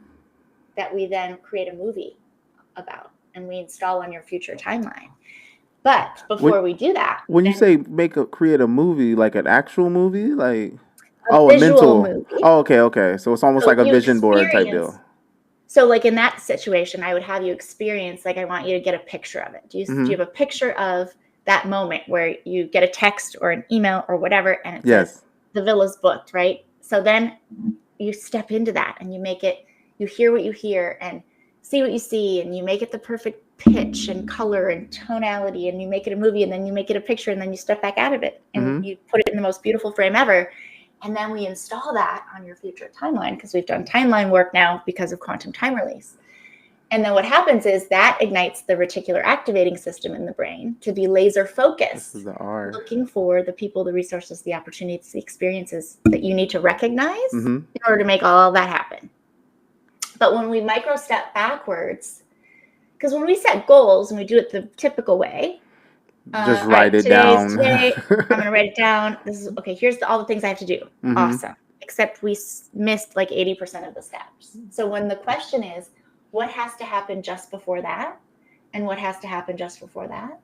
that we then create a movie about and we install on your future timeline. But before we do that, when you say create a movie, like an actual movie, like a mental movie. Oh, okay. So it's almost like a vision board type deal. So like in that situation, I would have you experience, like I want you to get a picture of it. Do you have a picture of that moment where you get a text or an email or whatever, and it says the villa's booked, right? So then you step into that and you make it, you hear what you hear and see what you see, and you make it the perfect pitch and color and tonality, and you make it a movie, and then you make it a picture, and then you step back out of it and you put it in the most beautiful frame ever. And then we install that on your future timeline because we've done timeline work now because of quantum time release. And then what happens is that ignites the reticular activating system in the brain to be laser focused, looking for the people, the resources, the opportunities, the experiences that you need to recognize in order to make all that happen. But when we micro step backwards, because when we set goals and we do it the typical way, just write it down. Today, I'm going to write it down. This is okay. Here's all the things I have to do. Awesome. Except we missed like 80% of the steps. So when the question is, what has to happen just before that? And what has to happen just before that?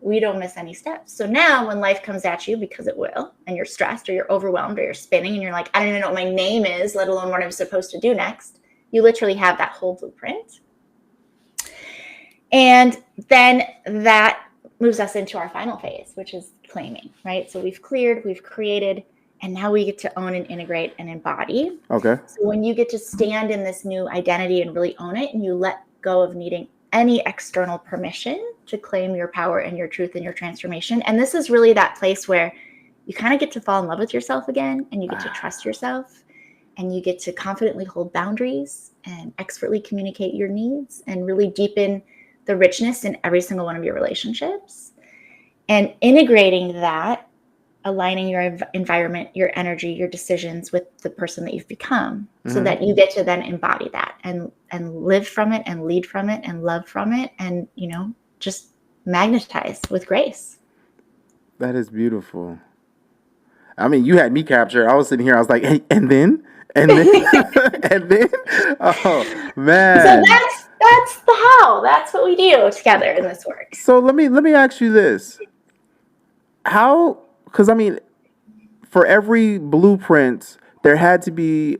we don't miss any steps. So now when life comes at you, because it will, and you're stressed or you're overwhelmed or you're spinning and you're like, I don't even know what my name is, let alone what I'm supposed to do next. You literally have that whole blueprint. And then that moves us into our final phase, which is claiming, right? So we've cleared, we've created, and now we get to own and integrate and embody. Okay. So when you get to stand in this new identity and really own it, and you let go of needing any external permission to claim your power and your truth and your transformation. And this is really that place where you kind of get to fall in love with yourself again, and you get to trust yourself, and you get to confidently hold boundaries and expertly communicate your needs and really deepen the richness in every single one of your relationships. And integrating that, aligning your environment, your energy, your decisions with the person that you've become, so that you get to then embody that and live from it and lead from it and love from it, and, you know, just magnetize with grace. That is beautiful. I mean, you had me captured. I was sitting here. I was like, hey, and then, and then. Oh man. So that's the how. That's what we do together in this work. So let me ask you this: how? Because I mean, for every blueprint, there had to be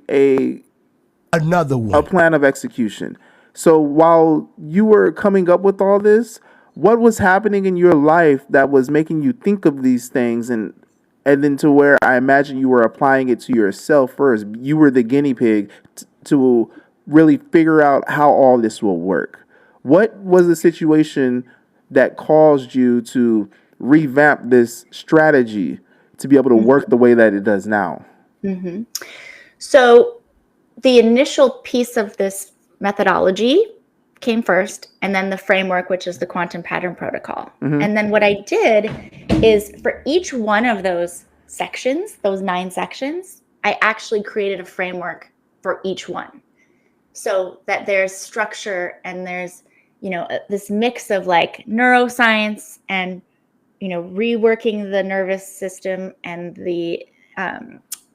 Another a one. plan of execution. So while you were coming up with all this, what was happening in your life that was making you think of these things, and then to where I imagine you were applying it to yourself first? You were the guinea pig to really figure out how all this will work. What was the situation that caused you to revamp this strategy to be able to work the way that it does now? So the initial piece of this methodology came first, and then the framework, which is the quantum pattern protocol. And then what I did is, for each one of those sections, those 9 sections, I actually created a framework for each one, so that there's structure and there's, you know, this mix of like neuroscience and, you know, reworking the nervous system and the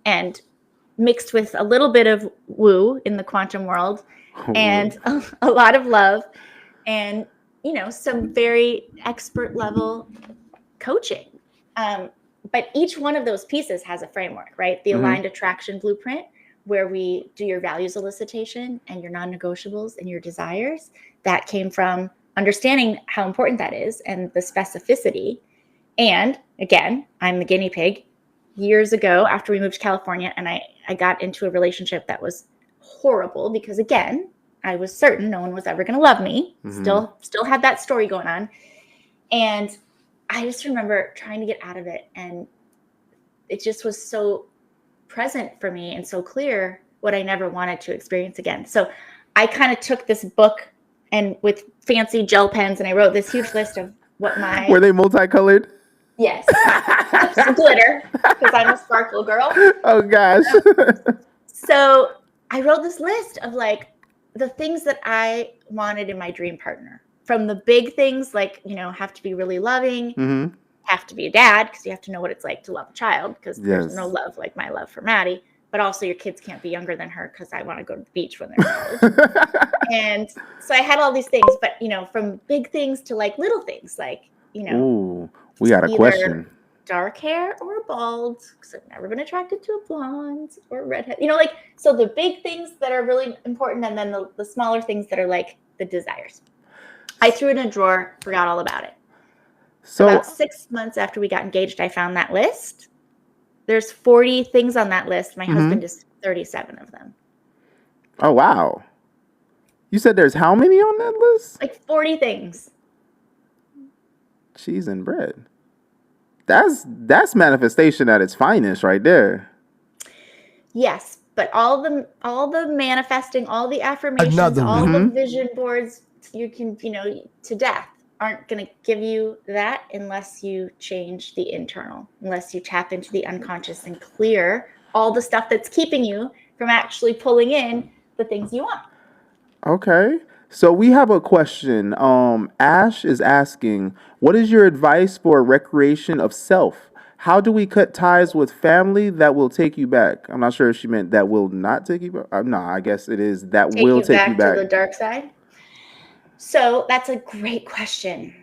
and mixed with a little bit of woo in the quantum world, and a lot of love, and, you know, some very expert level coaching. But each one of those pieces has a framework, right? The aligned attraction blueprint, where we do your values elicitation and your non-negotiables and your desires. That came from understanding how important that is and the specificity. And again, I'm the guinea pig. Years ago, after we moved to California, and I got into a relationship that was horrible, because again, I was certain no one was ever going to love me. Still had that story going on. And I just remember trying to get out of it. And it just was so present for me and so clear what I never wanted to experience again. So I kind of took this book and with fancy gel pens, and I wrote this huge list of what my... Were they multicolored? Yes. Some glitter, because I'm a sparkle girl. Oh gosh. So I wrote this list of like the things that I wanted in my dream partner. From the big things, like, you know, have to be really loving, have to be a dad, because you have to know what it's like to love a child, because there's no love like my love for Maddie. But also your kids can't be younger than her, because I want to go to the beach when they're in college. And so I had all these things, but, you know, from big things to like little things, like, you know. Ooh, we got a question. Dark hair or bald, because I've never been attracted to a blonde or redhead. You know, like, so the big things that are really important, and then the smaller things that are like the desires. I threw it in a drawer, forgot all about it. So about 6 months after we got engaged, I found that list. There's 40 things on that list. My husband is 37 of them. Oh, wow. You said there's how many on that list? Like 40 things. Cheese and bread. That's manifestation at its finest right there. Yes, but all the manifesting, all the affirmations, all the vision boards you can, you know, to death, aren't going to give you that unless you change the internal, unless you tap into the unconscious and clear all the stuff that's keeping you from actually pulling in the things you want. Okay. So we have a question. Ash is asking, what is your advice for recreation of self? How do we cut ties with family that will take you back? I'm not sure if she meant that will not take you back. No, I guess it is that will take you back to the dark side. So that's a great question.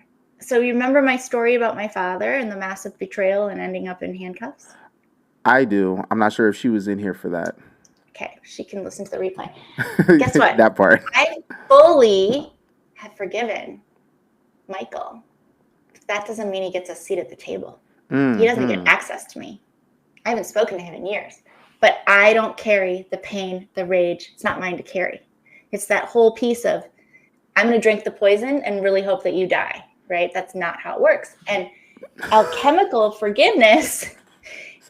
So you remember my story about my father and the massive betrayal and ending up in handcuffs? I do. I'm not sure if she was in here for that. Okay, she can listen to the replay. Guess what? That part. I fully have forgiven Michael. That doesn't mean he gets a seat at the table. He doesn't get access to me. I haven't spoken to him in years. But I don't carry the pain, the rage. It's not mine to carry. It's that whole piece of, I'm going to drink the poison and really hope that you die, right? That's not how it works. And alchemical forgiveness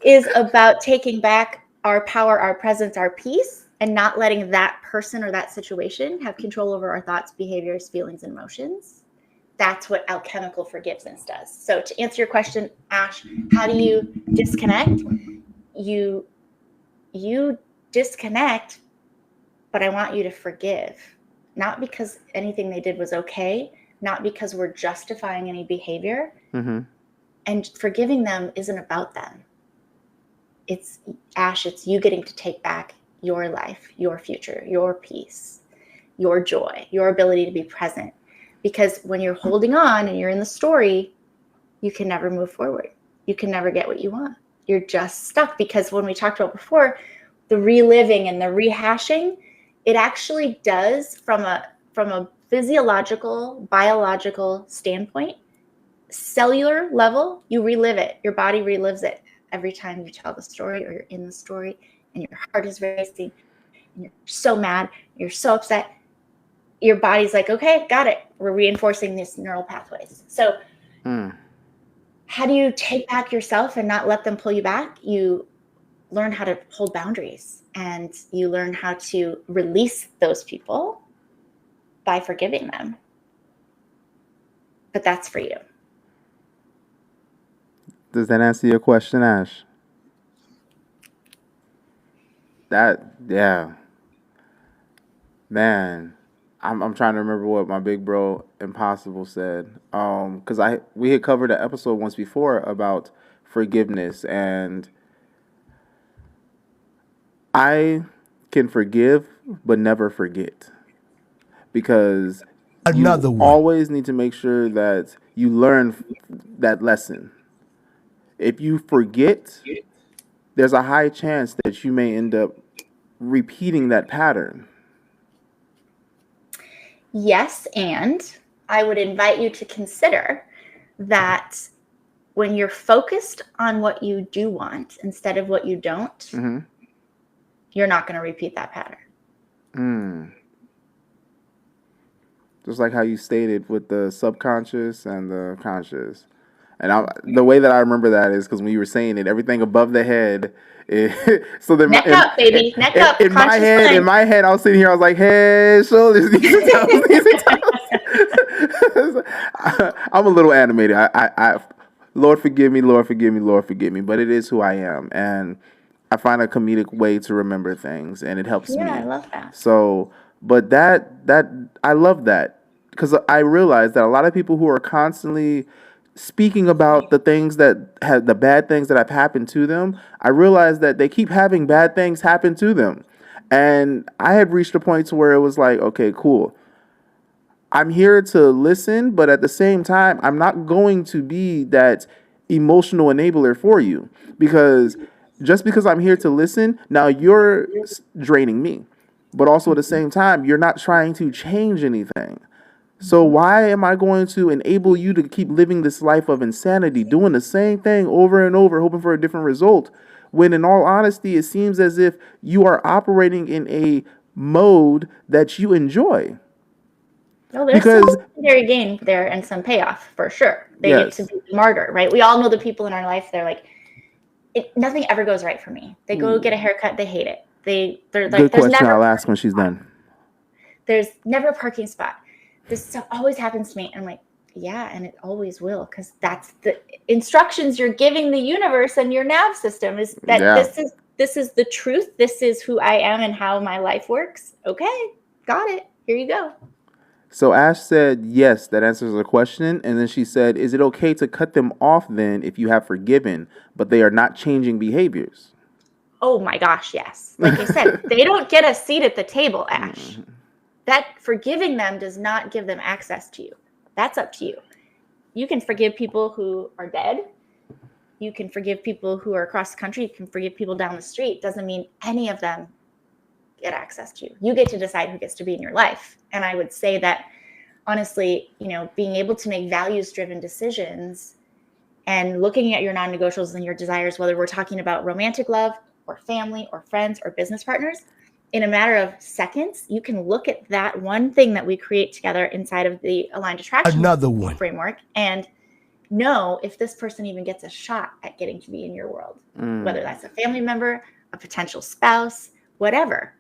is about taking back our power, our presence, our peace, and not letting that person or that situation have control over our thoughts, behaviors, feelings, and emotions. That's what alchemical forgiveness does. So to answer your question, Ash, how do you disconnect? You disconnect, but I want you to forgive. Not because anything they did was okay, not because we're justifying any behavior. Mm-hmm. And forgiving them isn't about them. It's, Ash, it's you getting to take back your life, your future, your peace, your joy, your ability to be present. Because when you're holding on and you're in the story, you can never move forward. You can never get what you want. You're just stuck. Because when we talked about before, the reliving and the rehashing, it actually does from a physiological, biological standpoint, cellular level, you relive it. Your body relives it every time you tell the story or you're in the story and your heart is racing and you're so mad, you're so upset. Your body's like, okay, got it. We're reinforcing these neural pathways. So how do you take back yourself and not let them pull you back? You learn how to hold boundaries and you learn how to release those people by forgiving them. But that's for you. Does that answer your question, Ash? Yeah. Man, I'm trying to remember what my big bro Impossible said. Because we had covered an episode once before about forgiveness, and I can forgive but never forget, because Another you one. always need to make sure that you learn that lesson. If you forget, there's a high chance that you may end up repeating that pattern. Yes, and I would invite you to consider that when you're focused on what you do want instead of what you don't, you're not going to repeat that pattern. Just like how you stated with the subconscious and the conscious. And the way that I remember that is because when you were saying it, everything above the head. So then Neck up, baby. Neck up. In my head, I was sitting here. I was like, head, shoulders, knees and toes, knees and toes. I'm a little animated. I Lord forgive me, Lord forgive me, Lord forgive me. But it is who I am, and I find a comedic way to remember things, and it helps me. Yeah, I love that. So, but that I love that, because I realize that a lot of people who are constantly speaking about the things that have the bad things that have happened to them, I realized that they keep having bad things happen to them. And I had reached a point to where it was like, okay, cool. I'm here to listen, but at the same time, I'm not going to be that emotional enabler for you, because just because I'm here to listen, now you're draining me. But also at the same time, you're not trying to change anything. So why am I going to enable you to keep living this life of insanity, doing the same thing over and over, hoping for a different result, when in all honesty, it seems as if you are operating in a mode that you enjoy? Well, there's some secondary gain there and some payoff for sure. They get to be the martyr, right? We all know the people in our life, they're like, nothing ever goes right for me. They go get a haircut, they hate it. They're like, good question. I'll ask when she's done. There's never a parking spot. This stuff always happens to me. And I'm like, yeah, and it always will, because that's the instructions you're giving the universe and your nav system is that this is the truth. This is who I am and how my life works. Okay, got it. Here you go. So Ash said, yes, that answers the question. And then she said, is it okay to cut them off then if you have forgiven, but they are not changing behaviors? Oh my gosh, yes. Like I said, they don't get a seat at the table, Ash. That forgiving them does not give them access to you. That's up to you. you can forgive people who are dead. You can forgive people who are across the country. You can forgive people down the street. Doesn't mean any of them get access to you. You get to decide who gets to be in your life. And I would say that, honestly, being able to make values-driven decisions and looking at your non-negotiables and your desires, whether we're talking about romantic love or family or friends or business partners, in a matter of seconds, you can look at that one thing that we create together inside of the aligned attraction framework and know if this person even gets a shot at getting to be in your world, whether that's a family member, a potential spouse, whatever.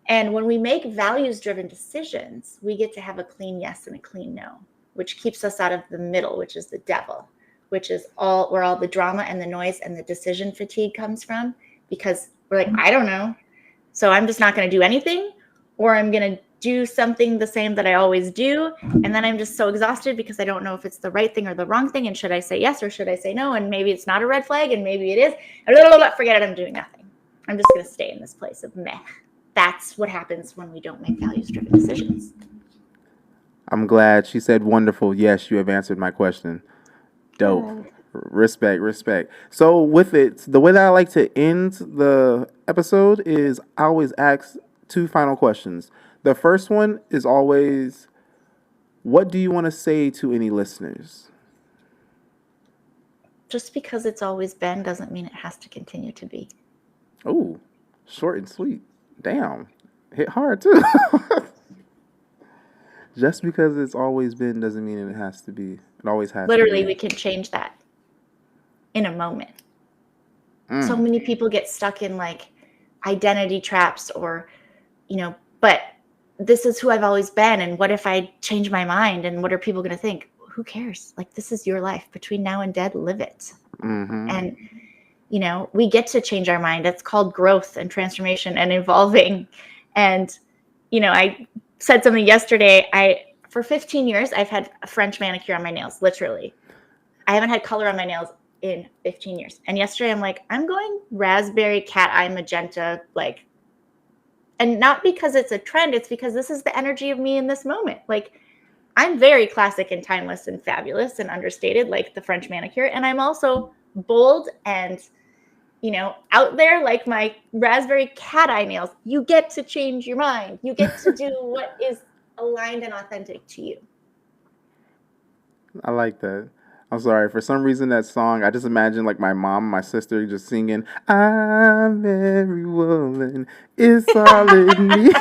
And when we make values-driven decisions, we get to have a clean yes and a clean no, which keeps us out of the middle, which is the devil, which is where all the drama and the noise and the decision fatigue comes from, because we're like, I don't know. So I'm just not going to do anything, or I'm going to do something the same that I always do. And then I'm just so exhausted because I don't know if it's the right thing or the wrong thing. And should I say yes or should I say no? And maybe it's not a red flag and maybe it is. Forget it. I'm doing nothing. I'm just going to stay in this place of meh. That's what happens when we don't make values-driven decisions. I'm glad. She said wonderful. Yes, you have answered my question. Dope. Respect. So with it, the way that I like to end the episode is I always ask 2 final questions. The first one is always, what do you want to say to any listeners? Just because it's always been doesn't mean it has to continue to be. Oh, short and sweet. Damn. Hit hard too. Just because it's always been doesn't mean it has to be. It always has Literally, to be. we can change that in a moment. So many people get stuck in like identity traps or, but this is who I've always been. And what if I change my mind? And what are people going to think? Who cares? Like, this is your life. Between now and dead, live it. Mm-hmm. And, we get to change our mind. It's called growth and transformation and evolving. And, I said something yesterday. For 15 years, I've had a French manicure on my nails, literally. I haven't had color on my nails in 15 years. And yesterday I'm like, I'm going raspberry, cat eye, magenta, like, and not because it's a trend, it's because this is the energy of me in this moment. Like, I'm very classic and timeless and fabulous and understated, like the French manicure. And I'm also bold and, out there like my raspberry cat eye nails. You get to change your mind. You get to do what is aligned and authentic to you. I like that. I'm sorry. For some reason, that song, I just imagine like my mom, my sister just singing, I'm every woman, it's all in me.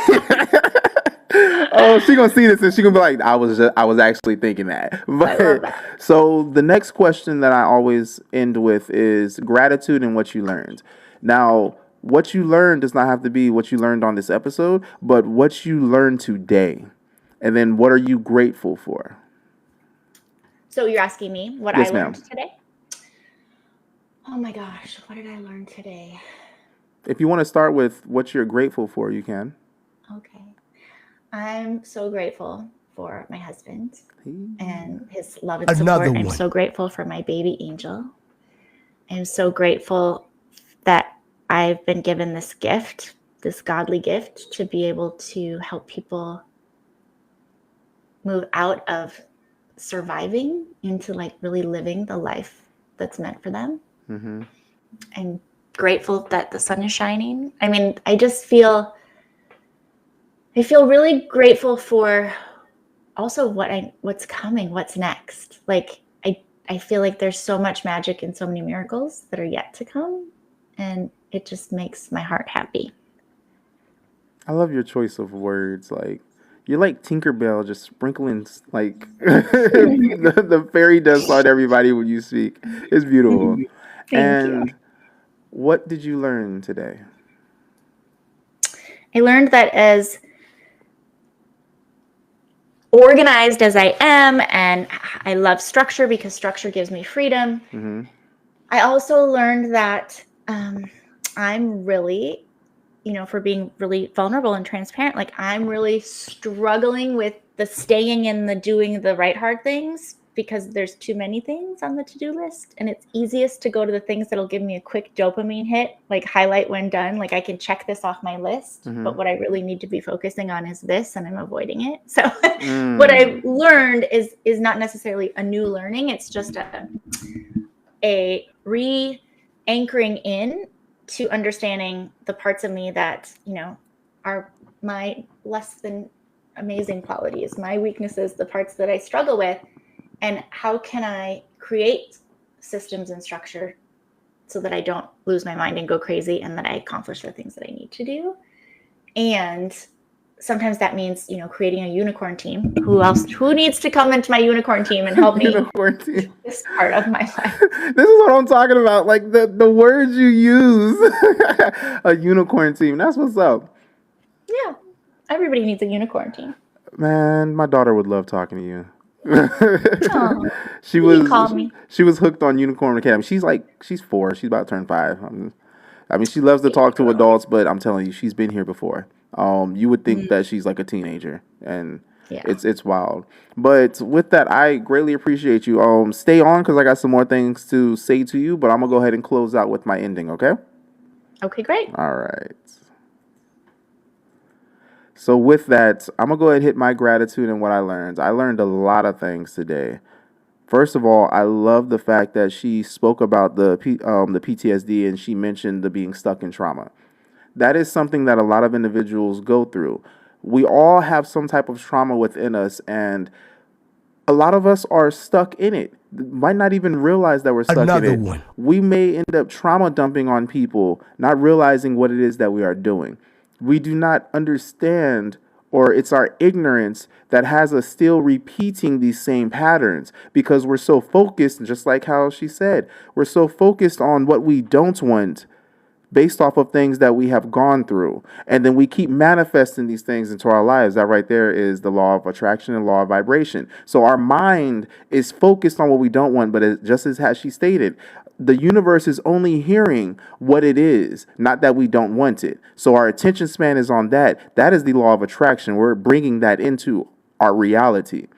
Oh, she gonna see this and she gonna be like, I was actually thinking that. But I love that. So the next question that I always end with is gratitude and what you learned. Now, what you learned does not have to be what you learned on this episode, but what you learned today. And then what are you grateful for? So you're asking me what Yes, I learned ma'am. today? Oh my gosh, what did I learn today? If you want to start with what you're grateful for, you can. Okay. I'm so grateful for my husband and his love and support. I'm so grateful for my baby angel. I'm so grateful that I've been given this gift, this godly gift, to be able to help people move out of surviving into like really living the life that's meant for them. Mm-hmm. I'm grateful that the sun is shining. I mean, I feel really grateful for also what's coming, what's next. Like I feel like there's so much magic and so many miracles that are yet to come, and it just makes my heart happy. I love your choice of words. Like, you're like Tinkerbell, just sprinkling like the fairy dust on everybody when you speak. It's beautiful. Thank you. What did you learn today? I learned that as organized as I am, and I love structure because structure gives me freedom. Mm-hmm. I also learned that I'm really, for being really vulnerable and transparent, like I'm really struggling with the staying and the doing the right hard things because there's too many things on the to-do list, and it's easiest to go to the things that'll give me a quick dopamine hit, like highlight when done, like I can check this off my list, but what I really need to be focusing on is this, and I'm avoiding it. So what I've learned is not necessarily a new learning. It's just a re-anchoring in to understanding the parts of me that, you know, are my less than amazing qualities, my weaknesses, the parts that I struggle with, and how can I create systems and structure so that I don't lose my mind and go crazy, and that I accomplish the things that I need to do. And sometimes that means, you know, creating a unicorn team. Who needs to come into my unicorn team and help me Unicorn team. this part of my life? This is what I'm talking about. Like the words you use. A unicorn team. That's what's up. Yeah. Everybody needs a unicorn team. Man, my daughter would love talking to you. Oh, She you can call me. she was hooked on Unicorn Academy. She's 4. She's about to turn 5. I mean, she loves to talk to adults, but I'm telling you, she's been here before. You would think that she's like a teenager, and Yeah. it's wild. But with that, I greatly appreciate you. Stay on because I got some more things to say to you, but I'm gonna go ahead and close out with my ending. Okay. Okay, great. All right. So with that, I'm going to go ahead and hit my gratitude and what I learned. I learned a lot of things today. First of all, I love the fact that she spoke about the PTSD, and she mentioned the being stuck in trauma. That is something that a lot of individuals go through. We all have some type of trauma within us, and a lot of us are stuck in it. Might not even realize that we're stuck in it. We may end up trauma dumping on people, not realizing what it is that we are doing. We do not understand, or it's our ignorance that has us still repeating these same patterns because we're so focused, just like how she said, we're so focused on what we don't want based off of things that we have gone through. And then we keep manifesting these things into our lives. That right there is the law of attraction and law of vibration. So our mind is focused on what we don't want, but just as she stated, the universe is only hearing what it is, not that we don't want it. So our attention span is on that. That is the law of attraction. We're bringing that into our reality.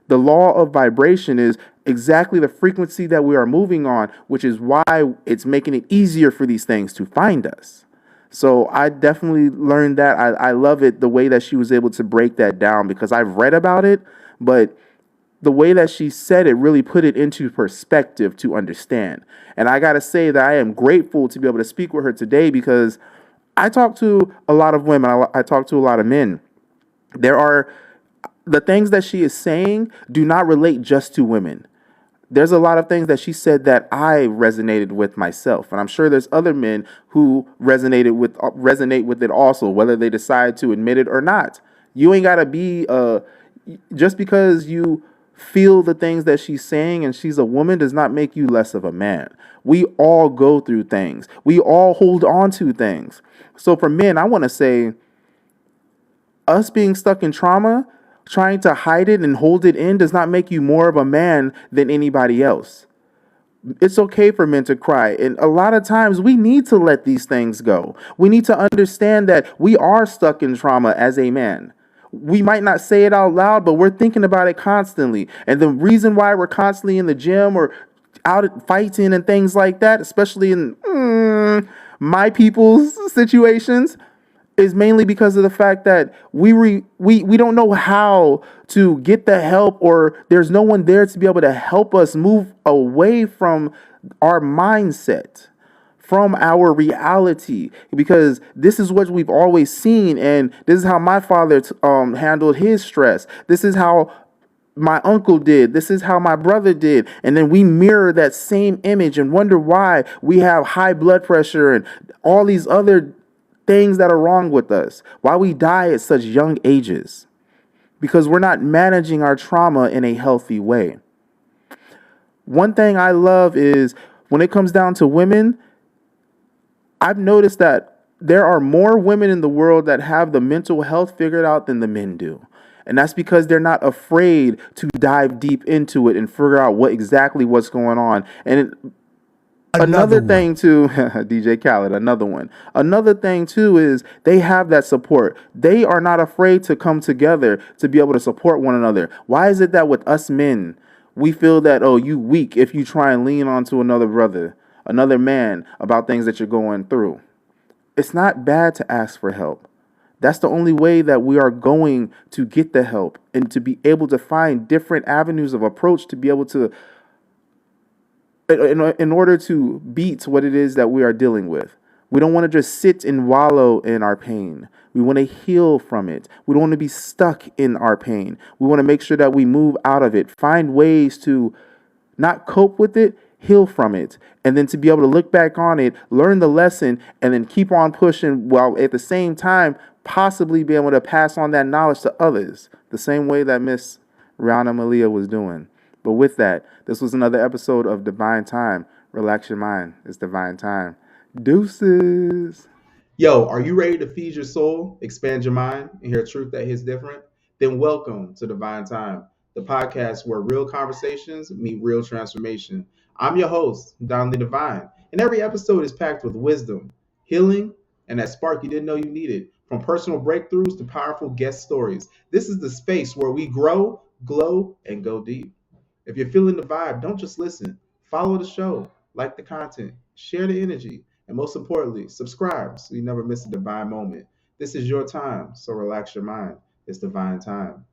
The law of vibration is exactly the frequency that we are moving on, which is why it's making it easier for these things to find us. So I definitely learned that. I love it, the way that she was able to break that down, because I've read about it, but the way that she said it really put it into perspective to understand. And I got to say that I am grateful to be able to speak with her today, because I talk to a lot of women. I talk to a lot of men. The things that she is saying do not relate just to women. There's a lot of things that she said that I resonated with myself. And I'm sure there's other men who resonate with it also, whether they decide to admit it or not. You ain't got to be, just because you feel the things that she's saying and she's a woman does not make you less of a man. We all go through things. We all hold on to things. So for men, I want to say, us being stuck in trauma, trying to hide it and hold it in does not make you more of a man than anybody else. It's okay for men to cry. And a lot of times we need to let these things go. We need to understand that we are stuck in trauma as a man. We might not say it out loud, but we're thinking about it constantly. And the reason why we're constantly in the gym or out fighting and things like that, especially in my people's situations, is mainly because of the fact that we don't know how to get the help, or there's no one there to be able to help us move away from our mindset, from our reality, because this is what we've always seen, and this is how my father handled his stress. This is how my uncle did. This is how my brother did. And then we mirror that same image and wonder why we have high blood pressure and all these other things that are wrong with us, why we die at such young ages, because we're not managing our trauma in a healthy way. One thing I love is when it comes down to women, I've noticed that there are more women in the world that have the mental health figured out than the men do. And that's because they're not afraid to dive deep into it and figure out what's going on. And Another thing too, DJ Khaled, another one. Another thing too is they have that support. They are not afraid to come together to be able to support one another. Why is it that with us men, We feel that, oh, you weak if you try and lean onto another brother, another man about things that you're going through. It's not bad to ask for help. That's the only way that we are going to get the help and to be able to find different avenues of approach to be able to, in order to beat what it is that we are dealing with. We don't want to just sit and wallow in our pain. We want to heal from it. We don't want to be stuck in our pain. We want to make sure that we move out of it, find ways to not cope with it, heal from it, and then to be able to look back on it, learn the lesson, and then keep on pushing while at the same time possibly be able to pass on that knowledge to others, the same way that Miss Riana Malia was doing. But with that, this was another episode of Divine Time. Relax your mind. It's Divine Time. Deuces. Yo, are you ready to feed your soul, expand your mind, and hear truth that hits different? Then welcome to Divine Time, the podcast where real conversations meet real transformation. I'm your host, Danli Divine, and every episode is packed with wisdom, healing, and that spark you didn't know you needed. From personal breakthroughs to powerful guest stories, this is the space where we grow, glow, and go deep. If you're feeling the vibe, don't just listen. Follow the show, like the content, share the energy, and most importantly, subscribe so you never miss a divine moment. This is your time, so relax your mind. It's divine time.